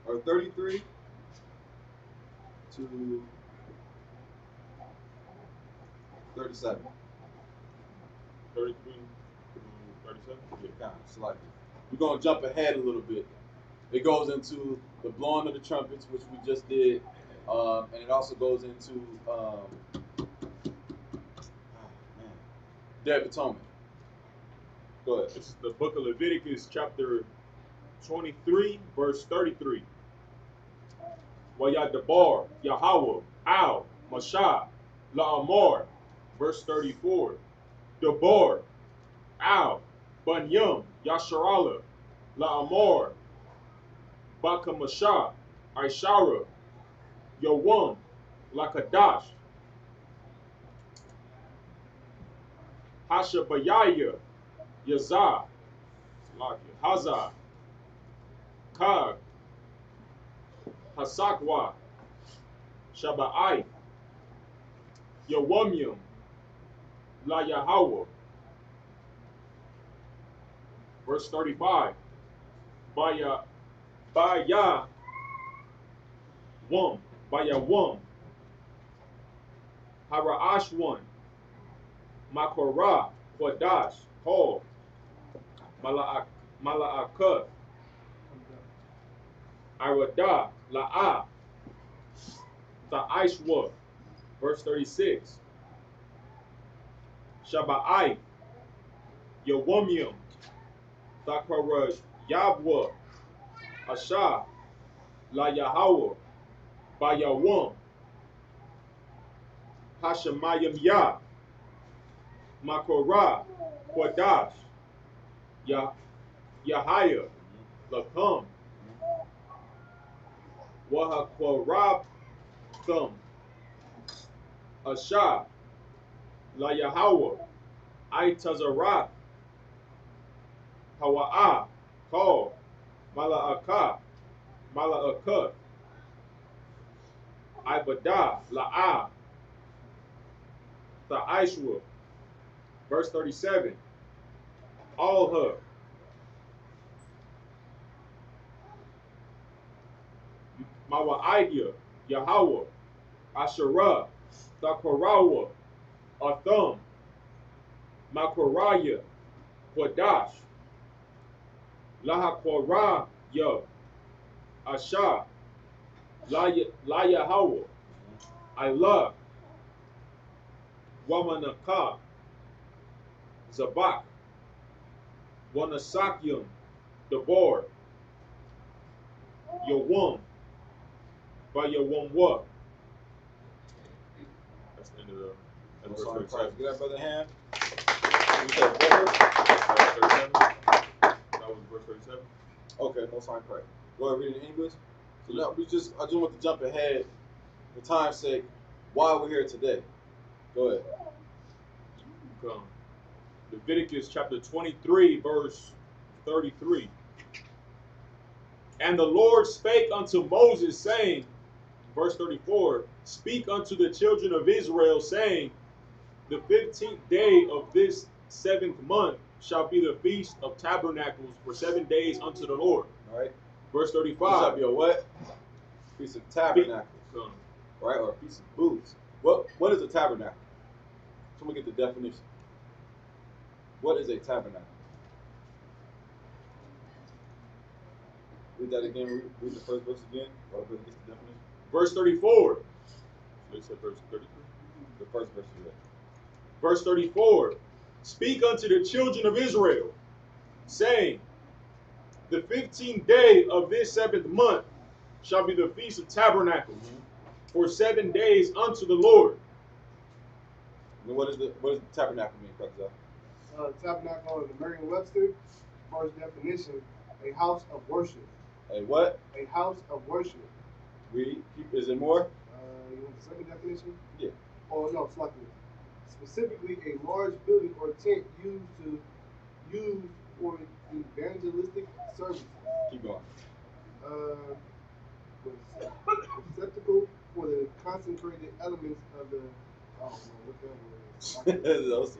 [SPEAKER 1] or 33 to 37.
[SPEAKER 7] 33 to 37?
[SPEAKER 1] Yeah, kind of select it. We're going to jump ahead a little bit. It goes into the blowing of the trumpets, which we just did, and it also goes into Day of Atonement. Go ahead.
[SPEAKER 7] This is the book of Leviticus, chapter 23, verse 33. Waya Debar, Yahweh, Al, Mashah, La'amor, verse 34. Debar, Al, Banyam, Yasharala, La'amor, Baka Mashah, Aishara, Yawam, Lakadash, Hashabayaya, Yazah, Hazah, Kag, Hasakwa, Shaba'ai, Yawamyam, La Yahweh. Verse 35. Baya Wum, Hara'ash one, Makorah, Kodash, Hol, Mala'akah, Arada, La'ah, Ta'aishwa. Verse 36. Shaba'ai, Yawamyam, Thakara Yabwa, Asha, La Yahweh, Bayawam, Hashemayim Yah, Makorah, Kodash, Yahaya, Lakam, Wahakwarab Thum, Asha, La Yahweh, Aitazarak, Hawa'ah, Kal, Mala'akah, Mala'akah, Ibadah, La'ah, Tha'aishwa. Verse 37. All her. Mawaidia, Yahweh, Asherah, Thakarawa, Atham, Makoraya, Quadash, Lahakoraya, Asha, Layahawa, Ilah, Wamanaka, Zabak, Wanasakyam, Debar, Yawam, Bayawamwa. That's the end of the
[SPEAKER 1] Most
[SPEAKER 7] verse
[SPEAKER 1] High in
[SPEAKER 7] 37.
[SPEAKER 1] Christ. Get that, brother Ham. You said what verse?
[SPEAKER 7] 37. That was verse 37.
[SPEAKER 1] Okay, Most High in Christ. Go ahead, read it in English. So now I just want to jump ahead for time's sake. Why we're here today? Go ahead.
[SPEAKER 7] Come. Leviticus chapter 23, verse 33. And the Lord spake unto Moses, saying, verse 34, speak unto the children of Israel, saying, the 15th day of this 7th month shall be the feast of tabernacles for 7 days unto the Lord.
[SPEAKER 1] All right.
[SPEAKER 7] Verse
[SPEAKER 1] This shall
[SPEAKER 7] 35.
[SPEAKER 1] be a what? Piece of tabernacles. Right? Or a piece of booths. What is a tabernacle? Someone get the definition. What is a tabernacle? Read that again. Read the first verse again. While the gets the definition.
[SPEAKER 7] Verse 34. They said verse 33.
[SPEAKER 1] The first verse you read.
[SPEAKER 7] Verse 34. Speak unto the children of Israel, saying, the 15th day of this 7th month shall be the feast of tabernacles for 7 days unto the Lord.
[SPEAKER 1] And what does the tabernacle mean, Brother?
[SPEAKER 3] Tabernacle in the Merriam-Webster, first definition, a house of worship.
[SPEAKER 1] A what?
[SPEAKER 3] A house of worship.
[SPEAKER 1] Read. Is there more?
[SPEAKER 3] You want the second definition?
[SPEAKER 1] Yeah.
[SPEAKER 3] Oh no, it's like specifically a large building or tent used for evangelistic services.
[SPEAKER 1] Keep going.
[SPEAKER 3] Receptacle for the concentrated elements of the. Oh no, what that was.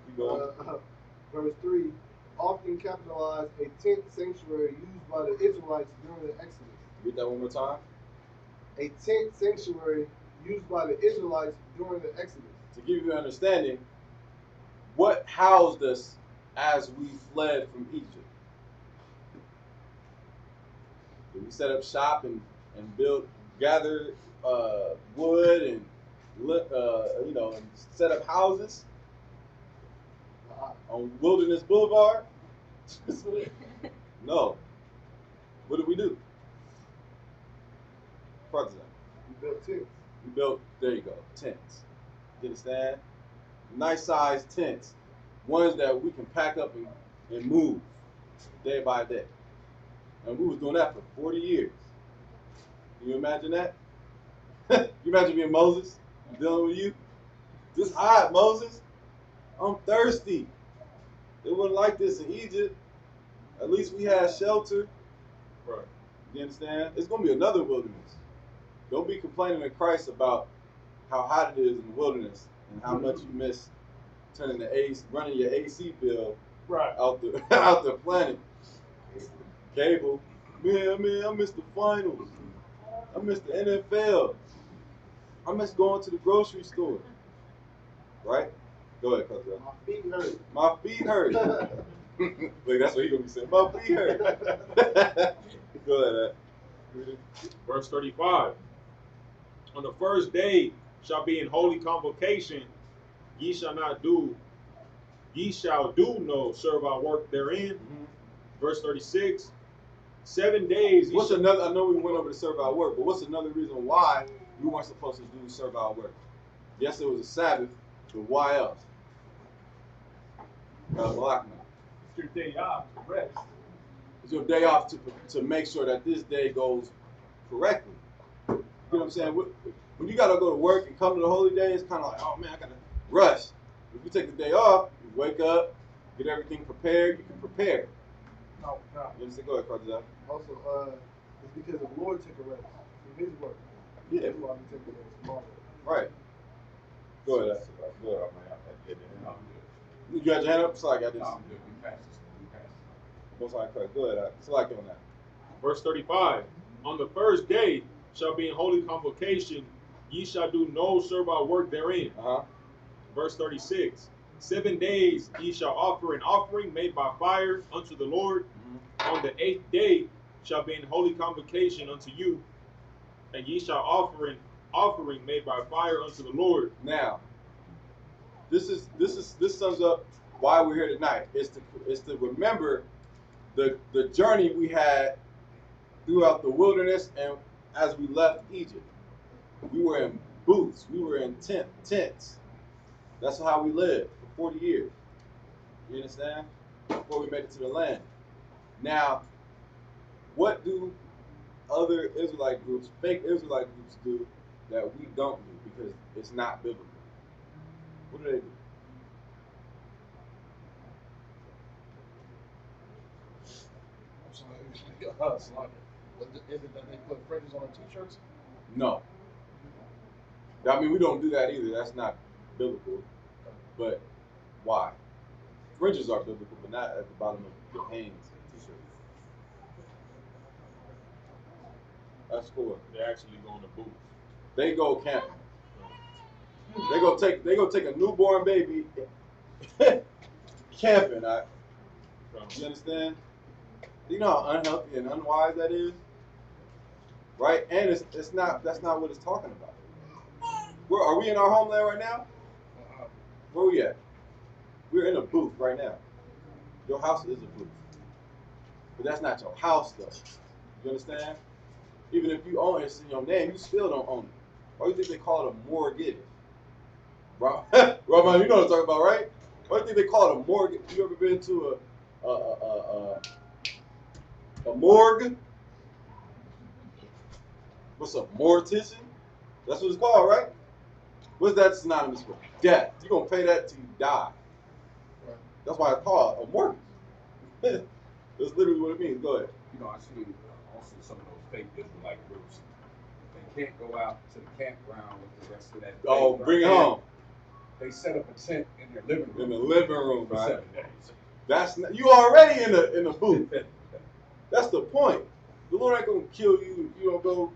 [SPEAKER 1] Keep going.
[SPEAKER 3] Verse 3. Often capitalized a tent sanctuary used by the Israelites during the Exodus.
[SPEAKER 1] Read that one more time.
[SPEAKER 3] A tent sanctuary used by the Israelites during the Exodus.
[SPEAKER 1] To give you an understanding, what housed us as we fled from Egypt? Did we set up shop and gather wood and and set up houses on Wilderness Boulevard? No. What did we do? Part of that.
[SPEAKER 3] We built tents.
[SPEAKER 1] We built, there you go, tents. You understand? Nice sized tents. Ones that we can pack up and move day by day. And we was doing that for 40 years. Can you imagine that? You imagine being Moses, I'm dealing with you? This hot, Moses. I'm thirsty. It wasn't like this in Egypt. At least we had shelter.
[SPEAKER 7] Right.
[SPEAKER 1] You understand? It's going to be another wilderness. Don't be complaining to Christ about how hot it is in the wilderness and how much you miss running your AC bill out the planet. Cable. Man, I miss the finals. I miss the NFL. I miss going to the grocery store. Right? Go ahead, Cousin.
[SPEAKER 3] My feet hurt.
[SPEAKER 1] My feet hurt. Wait, that's what he gonna be saying. My feet hurt. Go ahead.
[SPEAKER 7] Verse 35. On the first day shall be in holy convocation. Ye shall do no servile work therein. Verse 36. 7 days.
[SPEAKER 1] What's another? I know we went over the servile work, but what's another reason why we weren't supposed to do servile work? Yes, it was a Sabbath, but why else?
[SPEAKER 5] It's your day off to rest.
[SPEAKER 1] It's your day off to make sure that this day goes correctly. You know what I'm saying? When you gotta go to work and come to the holy day, it's kind of like, oh man, I gotta rush. If you take the day off, you wake up, get everything prepared, you can prepare.
[SPEAKER 3] No.
[SPEAKER 1] You understand? Go ahead, Carter.
[SPEAKER 3] Also, it's because the Lord took a rest from His work.
[SPEAKER 1] Yeah.
[SPEAKER 3] That's why we take a rest tomorrow.
[SPEAKER 1] Right. Go ahead.
[SPEAKER 8] Go ahead, man.
[SPEAKER 1] You got your hand up? Sorry, I got this.
[SPEAKER 10] No, I'm good. We passed this.
[SPEAKER 1] Most High Christ. Go ahead. Select on that.
[SPEAKER 7] Verse 35. On the first day shall be in holy convocation. Ye shall do no servile work therein. Verse 36. 7 days ye shall offer an offering made by fire unto the Lord. On the 8th day shall be in holy convocation unto you, and ye shall offer an offering made by fire unto the Lord.
[SPEAKER 1] Now, this sums up why we're here tonight. It's to remember the journey we had throughout the wilderness and as we left Egypt. We were in booths. We were in tents. That's how we lived for 40 years. You understand? Before we made it to the land. Now, what do other Israelite groups, fake Israelite groups, do that we don't do because it's not biblical? What do they do?
[SPEAKER 2] Is it that they put fringes on their t-shirts?
[SPEAKER 1] No. I mean, we don't do that either. That's not biblical. But why? Fringes are biblical, but not at the bottom of your pants t-shirt. That's cool.
[SPEAKER 7] They actually go in the booth.
[SPEAKER 1] They go camping. They go take a newborn baby camping. You understand? You know how unhealthy and unwise that is, right? And that's not what it's talking about. Where are we in our homeland right now? Where we at? We're in a booth right now. Your house is a booth, but that's not your house though. You understand? Even if you own it, it's in your name, you still don't own it. Why do you think they call it a mortgage? Roman, you know what I'm talking about, right? Why do you think they call it a mortgage? You ever been to a morgue? What's a mortician? That's what it's called, right? What's that synonymous for? Death. You're going to pay that till you die. That's why it's called a mortgage. That's literally what it means. Go ahead.
[SPEAKER 10] You know, I see also some of those fake Israelite groups. They can't go out to the campground with the rest of that.
[SPEAKER 1] Oh, bring it home.
[SPEAKER 10] They set up a tent in their living room.
[SPEAKER 1] In the living room,
[SPEAKER 10] for
[SPEAKER 1] right?
[SPEAKER 10] 7 days.
[SPEAKER 1] That's not, you already in the booth. That's the point. The Lord ain't gonna kill you if you don't go.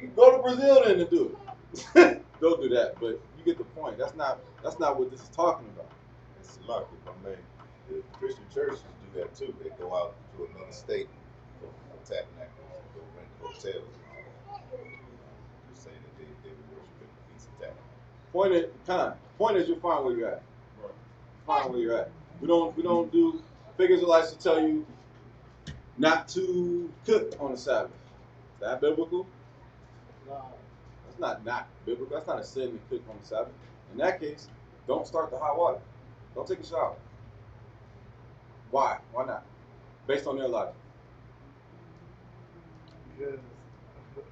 [SPEAKER 1] You go to Brazil then and do it. Don't do that. But you get the point. That's not what this is talking about.
[SPEAKER 8] It's luck, if I may. The Christian churches do that too. They go out to another state for tabernacles and go rent hotels and all that. Just saying that they were worshiping the Feast of Tabernacles.
[SPEAKER 1] Point is, you're fine where you're at. Fine where you're at. We don't do. Fake Israelites to tell you not to cook on the Sabbath. Is that biblical?
[SPEAKER 3] Nah.
[SPEAKER 1] That's not biblical. That's not a sin to cook on the Sabbath. In that case, don't start the hot water. Don't take a shower. Why? Why not? Based on their logic.
[SPEAKER 3] Because the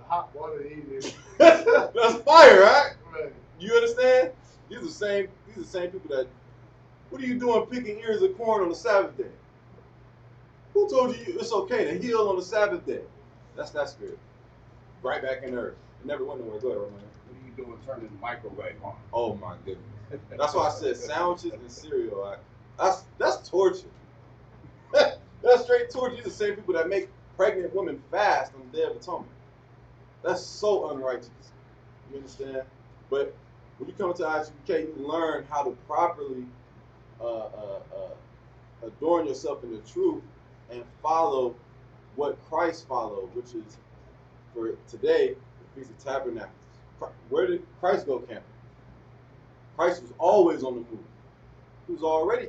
[SPEAKER 3] hot water heater.
[SPEAKER 1] That's fire, right?
[SPEAKER 3] Right.
[SPEAKER 1] You understand? These are the same people that. What are you doing picking ears of corn on the Sabbath day? Who told you it's okay to heal on the Sabbath day? That's that spirit. Right back in earth. It never went nowhere. Go ahead, Roman.
[SPEAKER 10] What are you doing turning the microwave on?
[SPEAKER 1] Oh my goodness. That's why I said sandwiches and cereal. That's torture. That's straight torture. These are the same people that make pregnant women fast on the Day of Atonement. That's so unrighteous. You understand? But when you come to ISUK, you learn how to properly adorn yourself in the truth and follow what Christ followed, which is for today the Feast of Tabernacles. Where did Christ go camping? Christ was always on the move. He was already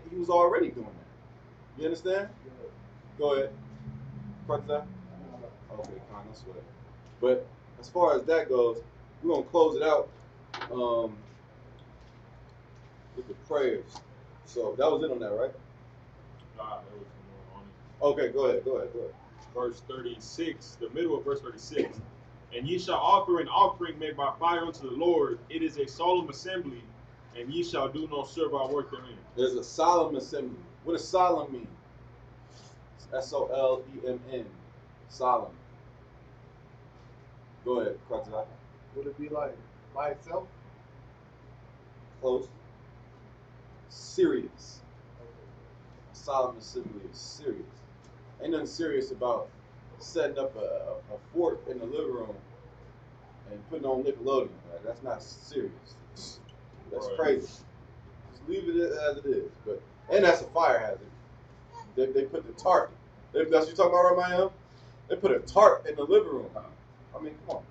[SPEAKER 1] doing that. You understand? Go ahead. Correct that? Okay, Con, that's what. But as far as that goes, we're gonna close it out with the prayers. So that was it on that, right?
[SPEAKER 7] There was more on it.
[SPEAKER 1] Okay, go ahead.
[SPEAKER 7] Verse 36, the middle of verse 36. And ye shall offer an offering made by fire unto the Lord. It is a solemn assembly, and ye shall do no servile work therein.
[SPEAKER 1] There's a solemn assembly. What does solemn mean? SOLEMN. Solemn. Go ahead, Kratzai.
[SPEAKER 3] Would it be like by itself?
[SPEAKER 1] Close. Serious. A solemn assembly is serious. Ain't nothing serious about setting up a fort in the living room and putting on Nickelodeon. Like, that's not serious. That's crazy. Just leave it as it is. But and that's a fire hazard. They put the tarp. That's what you talking about, right, Mayim? They put a tarp in the living room. I mean, come on.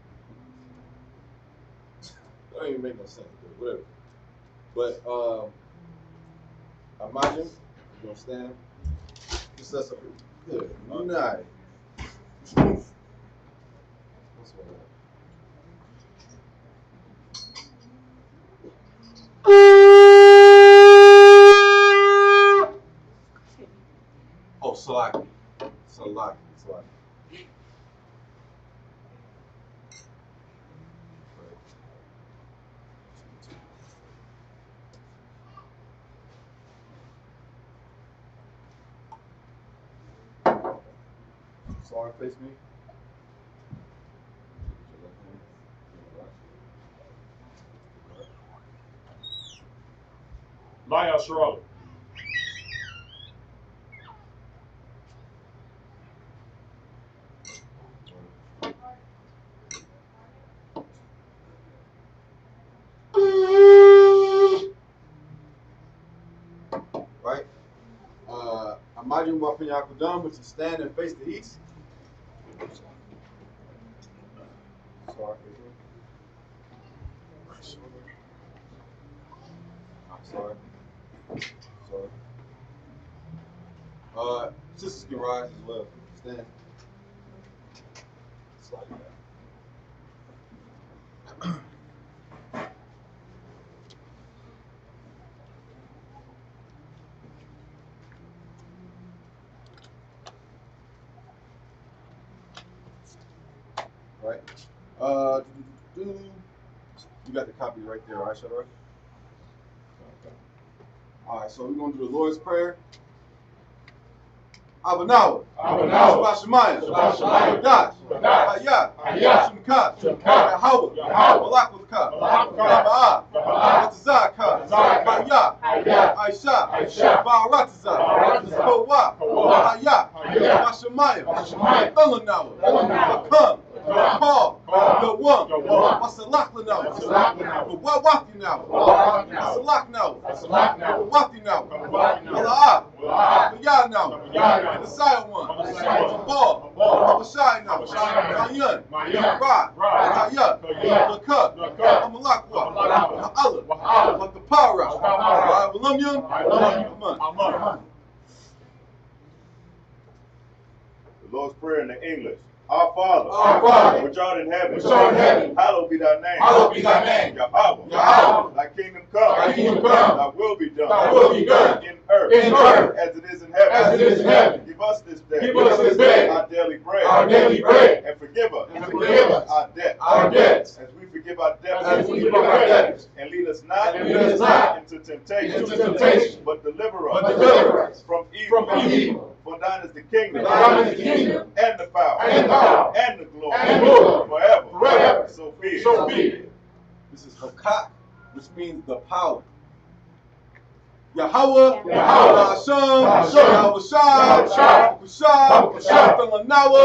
[SPEAKER 1] That don't even make no sense, but whatever. But imagine you're gonna stand. Just that's a good night. That's what oh, Salaki. Salaki. Sorry, face me.
[SPEAKER 7] Maya Charlotte.
[SPEAKER 1] Right? Imagine Wapin Yakudam, which is stand and face the east. Sorry, I'm sorry. Sisters can rise as well. Stand. Just like that. Right. You got the copy right there, right, Shadrach? Okay. All right, so we're going to do the Lord's Prayer. Abanawa. Shabbat Shemayim. Dash. Hayat. Shemkat. Yahweh. Malak Malka. Raba'ah. Ratazah. Hayat. Aisha. Ba'aratazah. Kowa. Hayat. Shemayim. Elanawa. Akam. Paul, the one, Masalak now, Wawaki now, Masalak now, Wawaki now, Mala'ah, Mayah now, Messiah one, Jabal, Mashai now, Mayan, Ra, Hayat, Lakut, Amalakwa, Ha'ala, Lakapara, Walamyam, Aman.
[SPEAKER 4] The Lord's Prayer in the English. Our Father, which art in heaven, hallowed be thy name. Yahweh, thy kingdom come, thy will be done, in earth, as it is in heaven. Give us this day, our daily bread, and forgive us, our debts, as we forgive our debtors, and lead us not into temptation, but deliver us from evil. For thine is the kingdom, and the power, and the glory, forever. So be it.
[SPEAKER 1] This is Hakak, which means the power. Yahweh, Hashem, Yahweh Shai, Talanawa,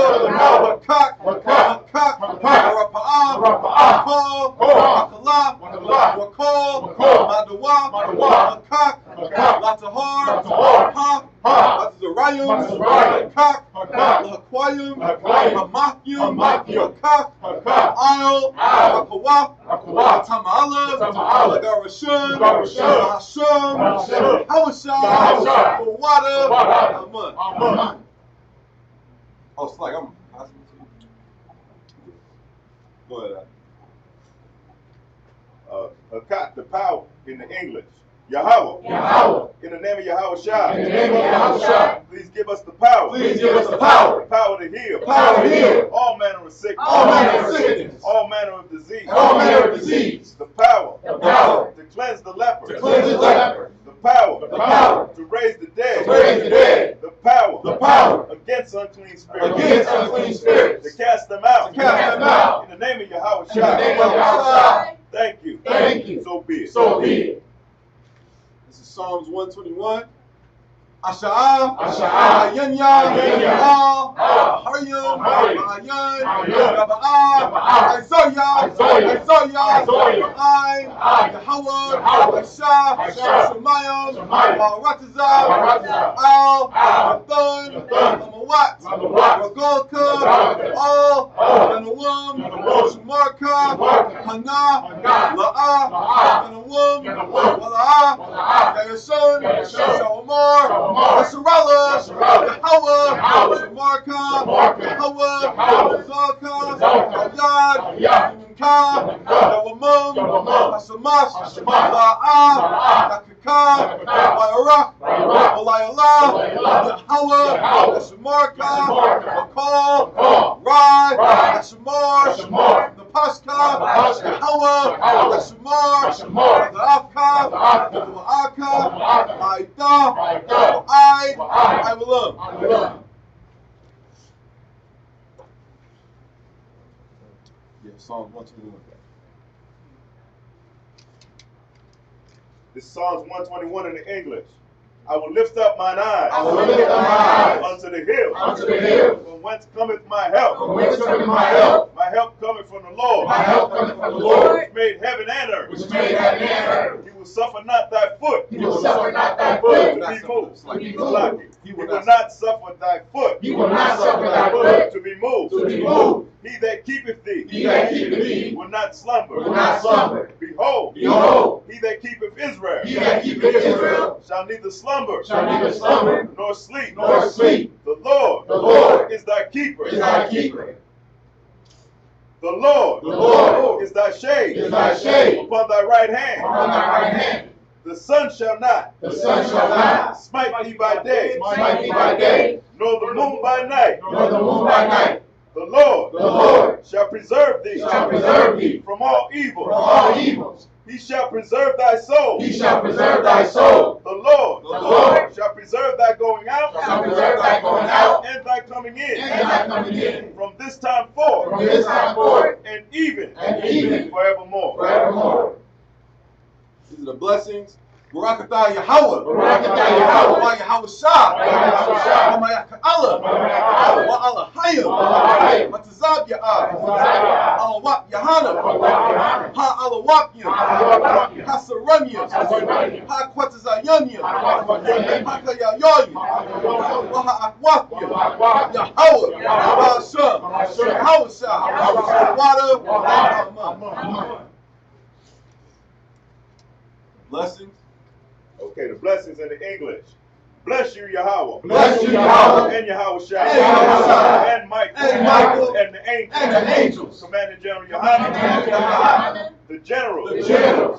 [SPEAKER 1] Hakak, Rapa'am, Wakal, Madawa, Hakak, Latahar, Latazarayim, Hakak, Hakwayim, Hamathim, Hakak, Ayel, Hakawaf, Tamala, Lagarashun, Hashem, Hawashah, Wada, Aman. Oh, it's like I'm asking you. Go ahead.
[SPEAKER 4] Hakak, the power in the English. Yahweh. In the name of Yahweh Shai. Please give us the power. The power to heal. All manner of sickness. All manner of disease. The power. To cleanse the leper. The power. To raise the dead. The power. Against unclean spirits. To cast them out. In the name of Yahweh Shai. Thank you. So be it.
[SPEAKER 1] This is Psalms 121. Asha'ah, Ayanya, Haryam, Ma'ayan, Yaba'ah, Isaiah, Ain, Yahweh, Aisha, Shemayim, Ratazah, Al, Nathun, Lamawat, Ragolka, Al, Nanawum, Shemarka, Hana, La'ah, Nanawum, Wala'ah, Yayashun, Shawamar, Yasharallah, Yahweh, Shemarka, Yahweh, Zalka, Ayad, Yunka, Yawamum, Hashamash, La'ah, Yakaka, Wa'arach, Walayallah, Yahweh, Yashamarka, Makal, Rai, Yashamar, the Pashka, Yahweh, Yashamar, the Afka, the Wa'aka, Ma'ida, I will love. Yeah, Psalm 121.
[SPEAKER 4] This is Psalms 121 in the English. I will lift up mine eyes, unto the hills. From whence cometh my help? My help cometh from the Lord. Which made heaven and earth. He will suffer not thy foot to be moved. He will not suffer thy foot to be moved. He that keepeth thee will not slumber. Behold, he that keepeth Israel shall neither slumber nor sleep. The Lord is thy keeper. The Lord is thy shade upon thy right hand. The sun shall not smite thee by day, nor the moon by night. The Lord shall preserve thee from all evil. He shall preserve thy soul. The Lord shall preserve thy going out and thy coming in from this time forth and even forevermore.
[SPEAKER 1] These are the blessings. Barakatah Yahweh. Wa Yahweh Shah. Wa Yaka'ala. Wa Alahayim. Matazab Ya'ah. Alawak Yahana. Ha Alawakya. Ha Saranya. Ha Kwatazayanya. Ha Kayayoya. Wa Ha'akwakya. Yahweh. Ba'ashah. Yahweh Shah. Water. Blessings.
[SPEAKER 4] Okay, the blessings in the English. Bless you, Yahweh. And Yahweh Shah. And Michael. And the angels. Commander General Yohanan. The generals.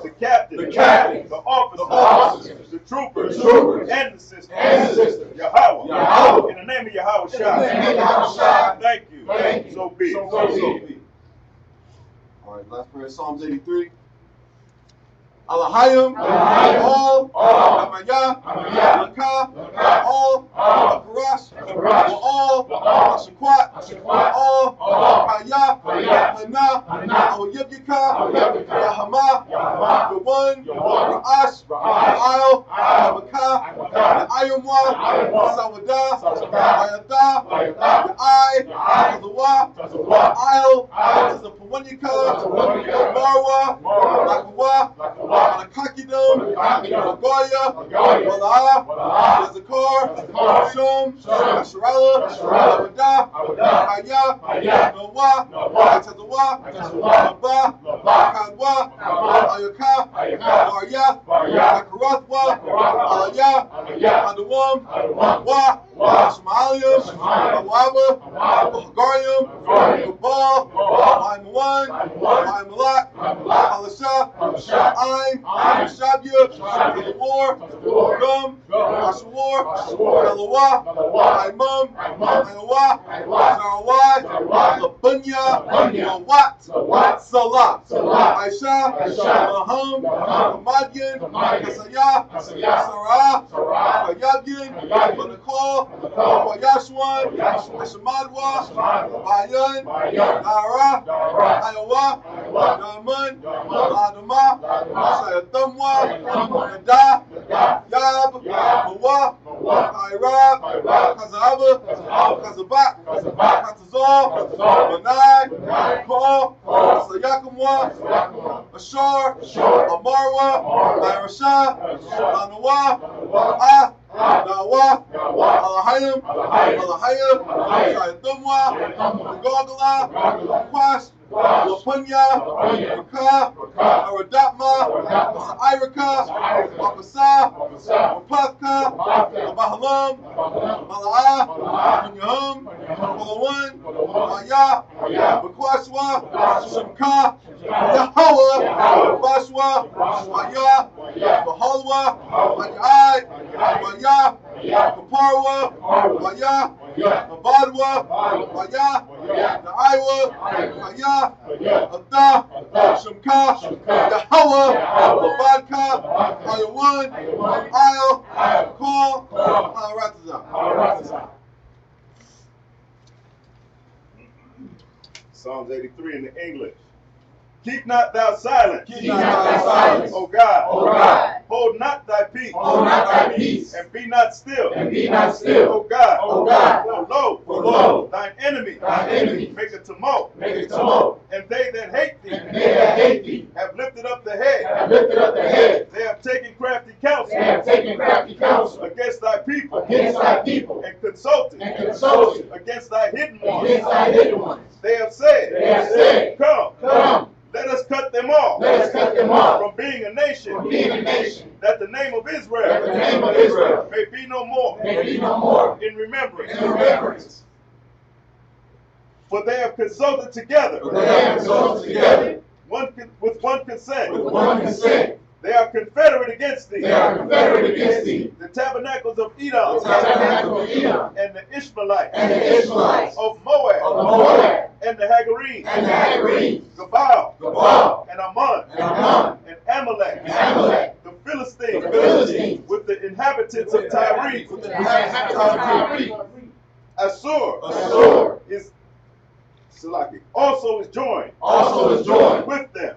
[SPEAKER 4] The captains. The officers. The troopers. And the sisters. Yahweh. In the name of Yahweh Shah. Thank you. So be it.
[SPEAKER 1] All right, last prayer, Psalms 83. Alahayim, all, Amaya, Laka, all, Akarash, all, Ashakwat, all, Kaya, Hana, Awyibika, Yahama, the one, Ra'ash, Ra'al, Abaka, the Ayumwa, Sawada, Ayata, the I, the Wa, Isle, the Pawanyika, Marwa, Lakawa, Alakakidum, Magoya, Wala'ah, Yazakar, Shum, Asharala, Awadah, Kaya, Nowa, Atazawa, Abba, Kadwa, Ayaka, Arya, Akarathwa, Alaya, Adawam, Wa, Shemalium, Awaba, Hagarium, Gabal, Maimawan, Maimalak, Halasha, Aim, Shabya, the war, Gum, Ashawar, Alawa, Aimum, Ayawa, Sarawai, Labunya, Wat, Salah, Aisha, Maham, Hamadian, Kasaya, Sarah, Ayabyan, Manakal, Yashwan, Ashamadwa, Bayan, Nara, Ayawa, Naman, Adama, Sayatamwa, Nada, Yab, Mawa, Kairab, Kazaba, Kazabak, Kazazal, Benai, Paul, Sayakamwa, Ashar, Amarwa, Larasha, Lanawa, Nawa, Alahayim, Sayadumwa, Gogala, Kwash, Lapunya, Maka, Aradapma, Sairaka, Wapasa, Wapathka, Abahalam, Malaa, Munyahum, Malawan, Maya, Bakwashwa, Shimka, Yahweh, Bashwa, Maya, Bahalwa, Ayai, Maya, Kaparwa, Maya, Abadwa, Maya, Naiwa, Maya, Ada, Shimka, Yahweh, Abadka, Ayawan, Ayel, Call, Ratazah.
[SPEAKER 4] Psalms 83 in the English. Keep not thou silence.
[SPEAKER 1] Keep not thy silence,
[SPEAKER 4] O God.
[SPEAKER 1] O God.
[SPEAKER 4] Hold not thy peace.
[SPEAKER 1] Hold not thy peace,
[SPEAKER 4] And be not still.
[SPEAKER 1] and be not still.
[SPEAKER 4] O God.
[SPEAKER 1] O God.
[SPEAKER 4] For lo,
[SPEAKER 1] lo,
[SPEAKER 4] thine enemy, make a tumult.
[SPEAKER 1] make a tumult,
[SPEAKER 4] And they that hate thee,
[SPEAKER 1] and they that hate thee
[SPEAKER 4] have lifted up the head.
[SPEAKER 1] have lifted up their head.
[SPEAKER 4] They have taken crafty counsel
[SPEAKER 1] They have taken crafty counsel
[SPEAKER 4] against thy people,
[SPEAKER 1] against thy people,
[SPEAKER 4] and consulted
[SPEAKER 1] consulted
[SPEAKER 4] against thy hidden ones.
[SPEAKER 1] against thy hidden ones.
[SPEAKER 4] They have said,
[SPEAKER 1] They have said,
[SPEAKER 4] Come,
[SPEAKER 1] let
[SPEAKER 4] us cut them off
[SPEAKER 1] us cut them off
[SPEAKER 4] from being a nation,
[SPEAKER 1] from being a nation,
[SPEAKER 4] that the name of
[SPEAKER 1] that
[SPEAKER 4] Israel
[SPEAKER 1] the name of Israel
[SPEAKER 4] may be no more
[SPEAKER 1] may be no more
[SPEAKER 4] in remembrance.
[SPEAKER 1] in remembrance.
[SPEAKER 4] For they have consulted together,
[SPEAKER 1] For they have consulted together
[SPEAKER 4] with one consent.
[SPEAKER 1] with one consent.
[SPEAKER 4] They are confederate against thee.
[SPEAKER 1] They are confederate against thee.
[SPEAKER 4] The tabernacles of
[SPEAKER 1] The
[SPEAKER 4] Edom
[SPEAKER 1] tabernacle of Edom
[SPEAKER 4] and the Ishmaelites
[SPEAKER 1] and the Ishmaelites
[SPEAKER 4] of Moab
[SPEAKER 1] of Moab
[SPEAKER 4] and the Hagarenes,
[SPEAKER 1] and the Hagarenes,
[SPEAKER 4] Gebal
[SPEAKER 1] Gebal
[SPEAKER 4] and Ammon
[SPEAKER 1] and Ammon
[SPEAKER 4] and Amalek,
[SPEAKER 1] and Amalek,
[SPEAKER 4] the Philistines,
[SPEAKER 1] the Philistines,
[SPEAKER 4] with the inhabitants of Tyre.
[SPEAKER 1] with the inhabitants of Tyre.
[SPEAKER 4] Assur
[SPEAKER 1] Assur
[SPEAKER 4] is Salaki also is joined
[SPEAKER 1] with them.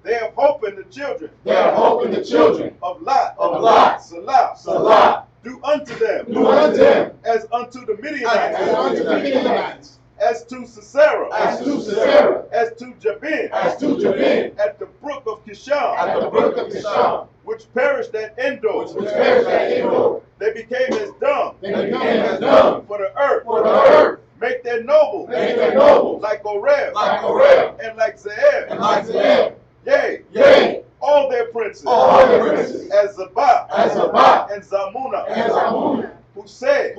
[SPEAKER 4] They have hope in the children
[SPEAKER 1] They have hope in the children
[SPEAKER 4] of Lot,
[SPEAKER 1] Salah,
[SPEAKER 4] do unto them
[SPEAKER 1] do unto them
[SPEAKER 4] as unto the
[SPEAKER 1] as
[SPEAKER 4] Midianites,
[SPEAKER 1] unto the Midianites,
[SPEAKER 4] as to Sisera,
[SPEAKER 1] as to Sisera,
[SPEAKER 4] as to Jabin,
[SPEAKER 1] as to Jabin,
[SPEAKER 4] at the brook of Kishon,
[SPEAKER 1] at the brook of Kishon,
[SPEAKER 4] which perished at Endor.
[SPEAKER 1] which perished at Endor.
[SPEAKER 4] They became as dung
[SPEAKER 1] They became as dung
[SPEAKER 4] for the earth.
[SPEAKER 1] for the earth.
[SPEAKER 4] Make their nobles
[SPEAKER 1] Make their nobles
[SPEAKER 4] like Oreb,
[SPEAKER 1] like Oreb
[SPEAKER 4] and like Zeeb.
[SPEAKER 1] and like Zeeb.
[SPEAKER 4] Yea,
[SPEAKER 1] Yea,
[SPEAKER 4] all their princes,
[SPEAKER 1] all the princes,
[SPEAKER 4] as Zabah,
[SPEAKER 1] as Zabah
[SPEAKER 4] and Zalmunna,
[SPEAKER 1] and Zalmunna,
[SPEAKER 4] who said,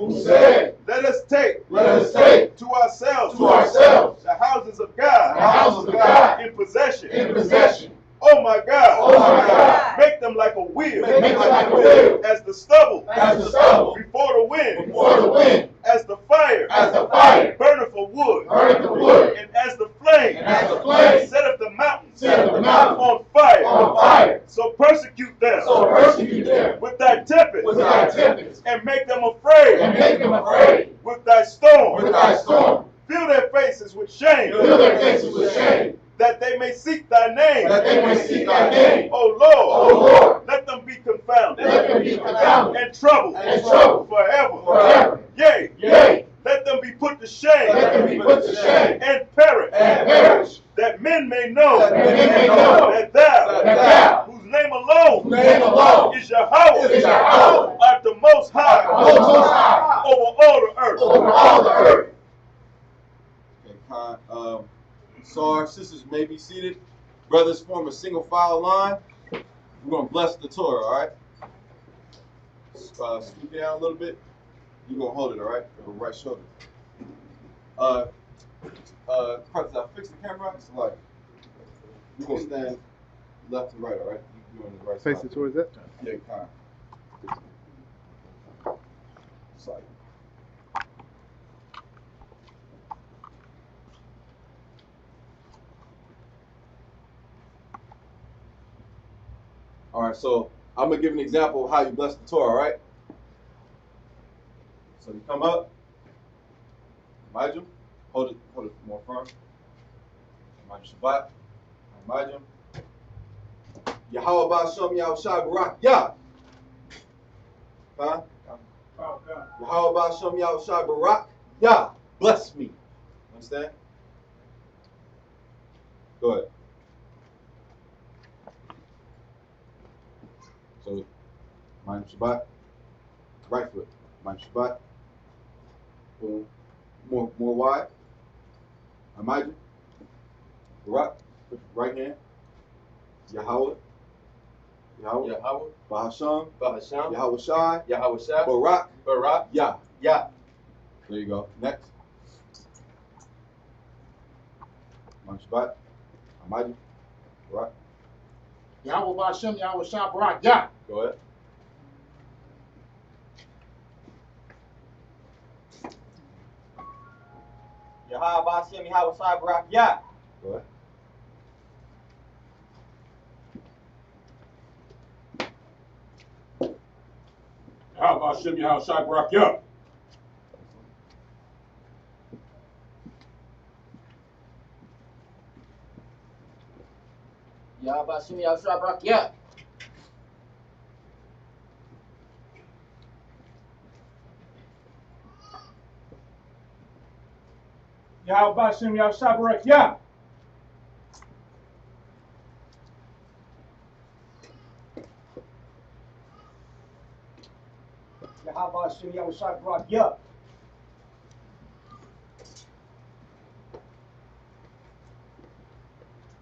[SPEAKER 1] let us take
[SPEAKER 4] to ourselves
[SPEAKER 1] the
[SPEAKER 4] the houses of God,
[SPEAKER 1] houses of God
[SPEAKER 4] in possession.
[SPEAKER 1] in possession.
[SPEAKER 4] Oh my God,
[SPEAKER 1] Oh my God,
[SPEAKER 4] make them like a wheel,
[SPEAKER 1] make them like a wheel,
[SPEAKER 4] as the stubble
[SPEAKER 1] as the stubble
[SPEAKER 4] before the wind,
[SPEAKER 1] before the wind,
[SPEAKER 4] as the fire
[SPEAKER 1] as the fire
[SPEAKER 4] burneth for wood,
[SPEAKER 1] burneth the wood,
[SPEAKER 4] and as the flame
[SPEAKER 1] and as the flame
[SPEAKER 4] setteth the mountains
[SPEAKER 1] setteth the mountains
[SPEAKER 4] on fire.
[SPEAKER 1] on fire.
[SPEAKER 4] So persecute them
[SPEAKER 1] So persecute them
[SPEAKER 4] with thy tempest,
[SPEAKER 1] with thy tempest,
[SPEAKER 4] and make them afraid
[SPEAKER 1] and make them afraid
[SPEAKER 4] with thy storm.
[SPEAKER 1] with thy storm.
[SPEAKER 4] Fill their faces with shame,
[SPEAKER 1] Fill their faces with shame,
[SPEAKER 4] that they may seek thy name.
[SPEAKER 1] that they may seek thy name.
[SPEAKER 4] O Lord,
[SPEAKER 1] O Lord,
[SPEAKER 4] let them be confounded
[SPEAKER 1] let them be confounded
[SPEAKER 4] and troubled
[SPEAKER 1] and troubled
[SPEAKER 4] forever.
[SPEAKER 1] forever.
[SPEAKER 4] Yea,
[SPEAKER 1] Yea,
[SPEAKER 4] let them be put to shame
[SPEAKER 1] let them be put to shame
[SPEAKER 4] and perish,
[SPEAKER 1] and perish,
[SPEAKER 4] that men may know
[SPEAKER 1] that men may know
[SPEAKER 4] that thou,
[SPEAKER 1] that thou,
[SPEAKER 4] whose name alone
[SPEAKER 1] whose name alone
[SPEAKER 4] is Yahweh,
[SPEAKER 1] is Yahweh,
[SPEAKER 4] art the most high
[SPEAKER 1] Most High
[SPEAKER 4] over all the earth.
[SPEAKER 1] over all the earth. Okay, Sar, sisters may be seated. Brothers form a single file line. We're going to bless the Torah, all right? Scoot down a little bit. You're going to hold it, all right? Over right shoulder. Fix the camera. So, like, you're going to stand left and right, all right? You're on the right side.
[SPEAKER 3] Facing towards that?
[SPEAKER 1] Yeah, kind of. Side. All right, so I'm gonna give an example of how you bless the Torah, all right? So you come up, Majum, hold it more firm. Majum Shabbat, Majum. Yahweh Ba'Shem Yahushua Barak Yah. Huh?
[SPEAKER 5] Oh, God.
[SPEAKER 1] Yahweh Shem Yahushua Barak, Yah, bless me. Understand? Go ahead. So, Ma'am Shabbat, right foot. Ma'am Shabbat, boom. More wide. Imagine. Barak, put your right hand. Yahweh. Yahweh.
[SPEAKER 3] Yahweh.
[SPEAKER 1] Bahasham.
[SPEAKER 3] Bahasham.
[SPEAKER 1] Yahweh Shai.
[SPEAKER 3] Yahweh Shai.
[SPEAKER 1] Barak.
[SPEAKER 3] Barak.
[SPEAKER 1] Yah.
[SPEAKER 3] Yah.
[SPEAKER 1] There you go. Next. Ma'am Shabbat. Imagine. Barak.
[SPEAKER 2] Yahweh Bashem, Yahweh Shah Barak, Yah.
[SPEAKER 1] Go ahead.
[SPEAKER 9] Yahweh Bashem, Yahweh Shai Barak, Yah.
[SPEAKER 1] Go ahead.
[SPEAKER 7] How about Shem Yahweh Shai Barak Yah?
[SPEAKER 9] Yahweh Bashem, Yahweh Shai Barak, Yah.
[SPEAKER 5] Yahweh Bashem, Yahweh Shabarak, Yah.
[SPEAKER 6] Yahweh Shem Yahushua Barak Yah.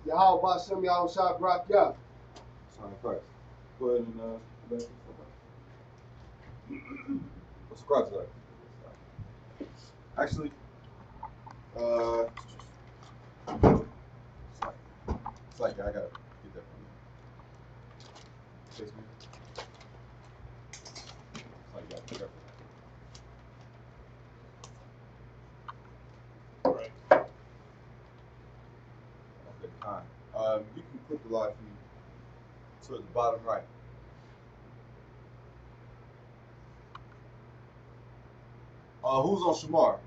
[SPEAKER 3] Yahweh Shem Yahushua Barak Yah.
[SPEAKER 1] Sign of Christ. Go ahead and what's the cross like? Actually, it's like I gotta get that from you. Chase me. It's like you gotta be careful.
[SPEAKER 7] Right.
[SPEAKER 1] Okay, fine. You can put the live feed towards the bottom right. Who's on Shamar?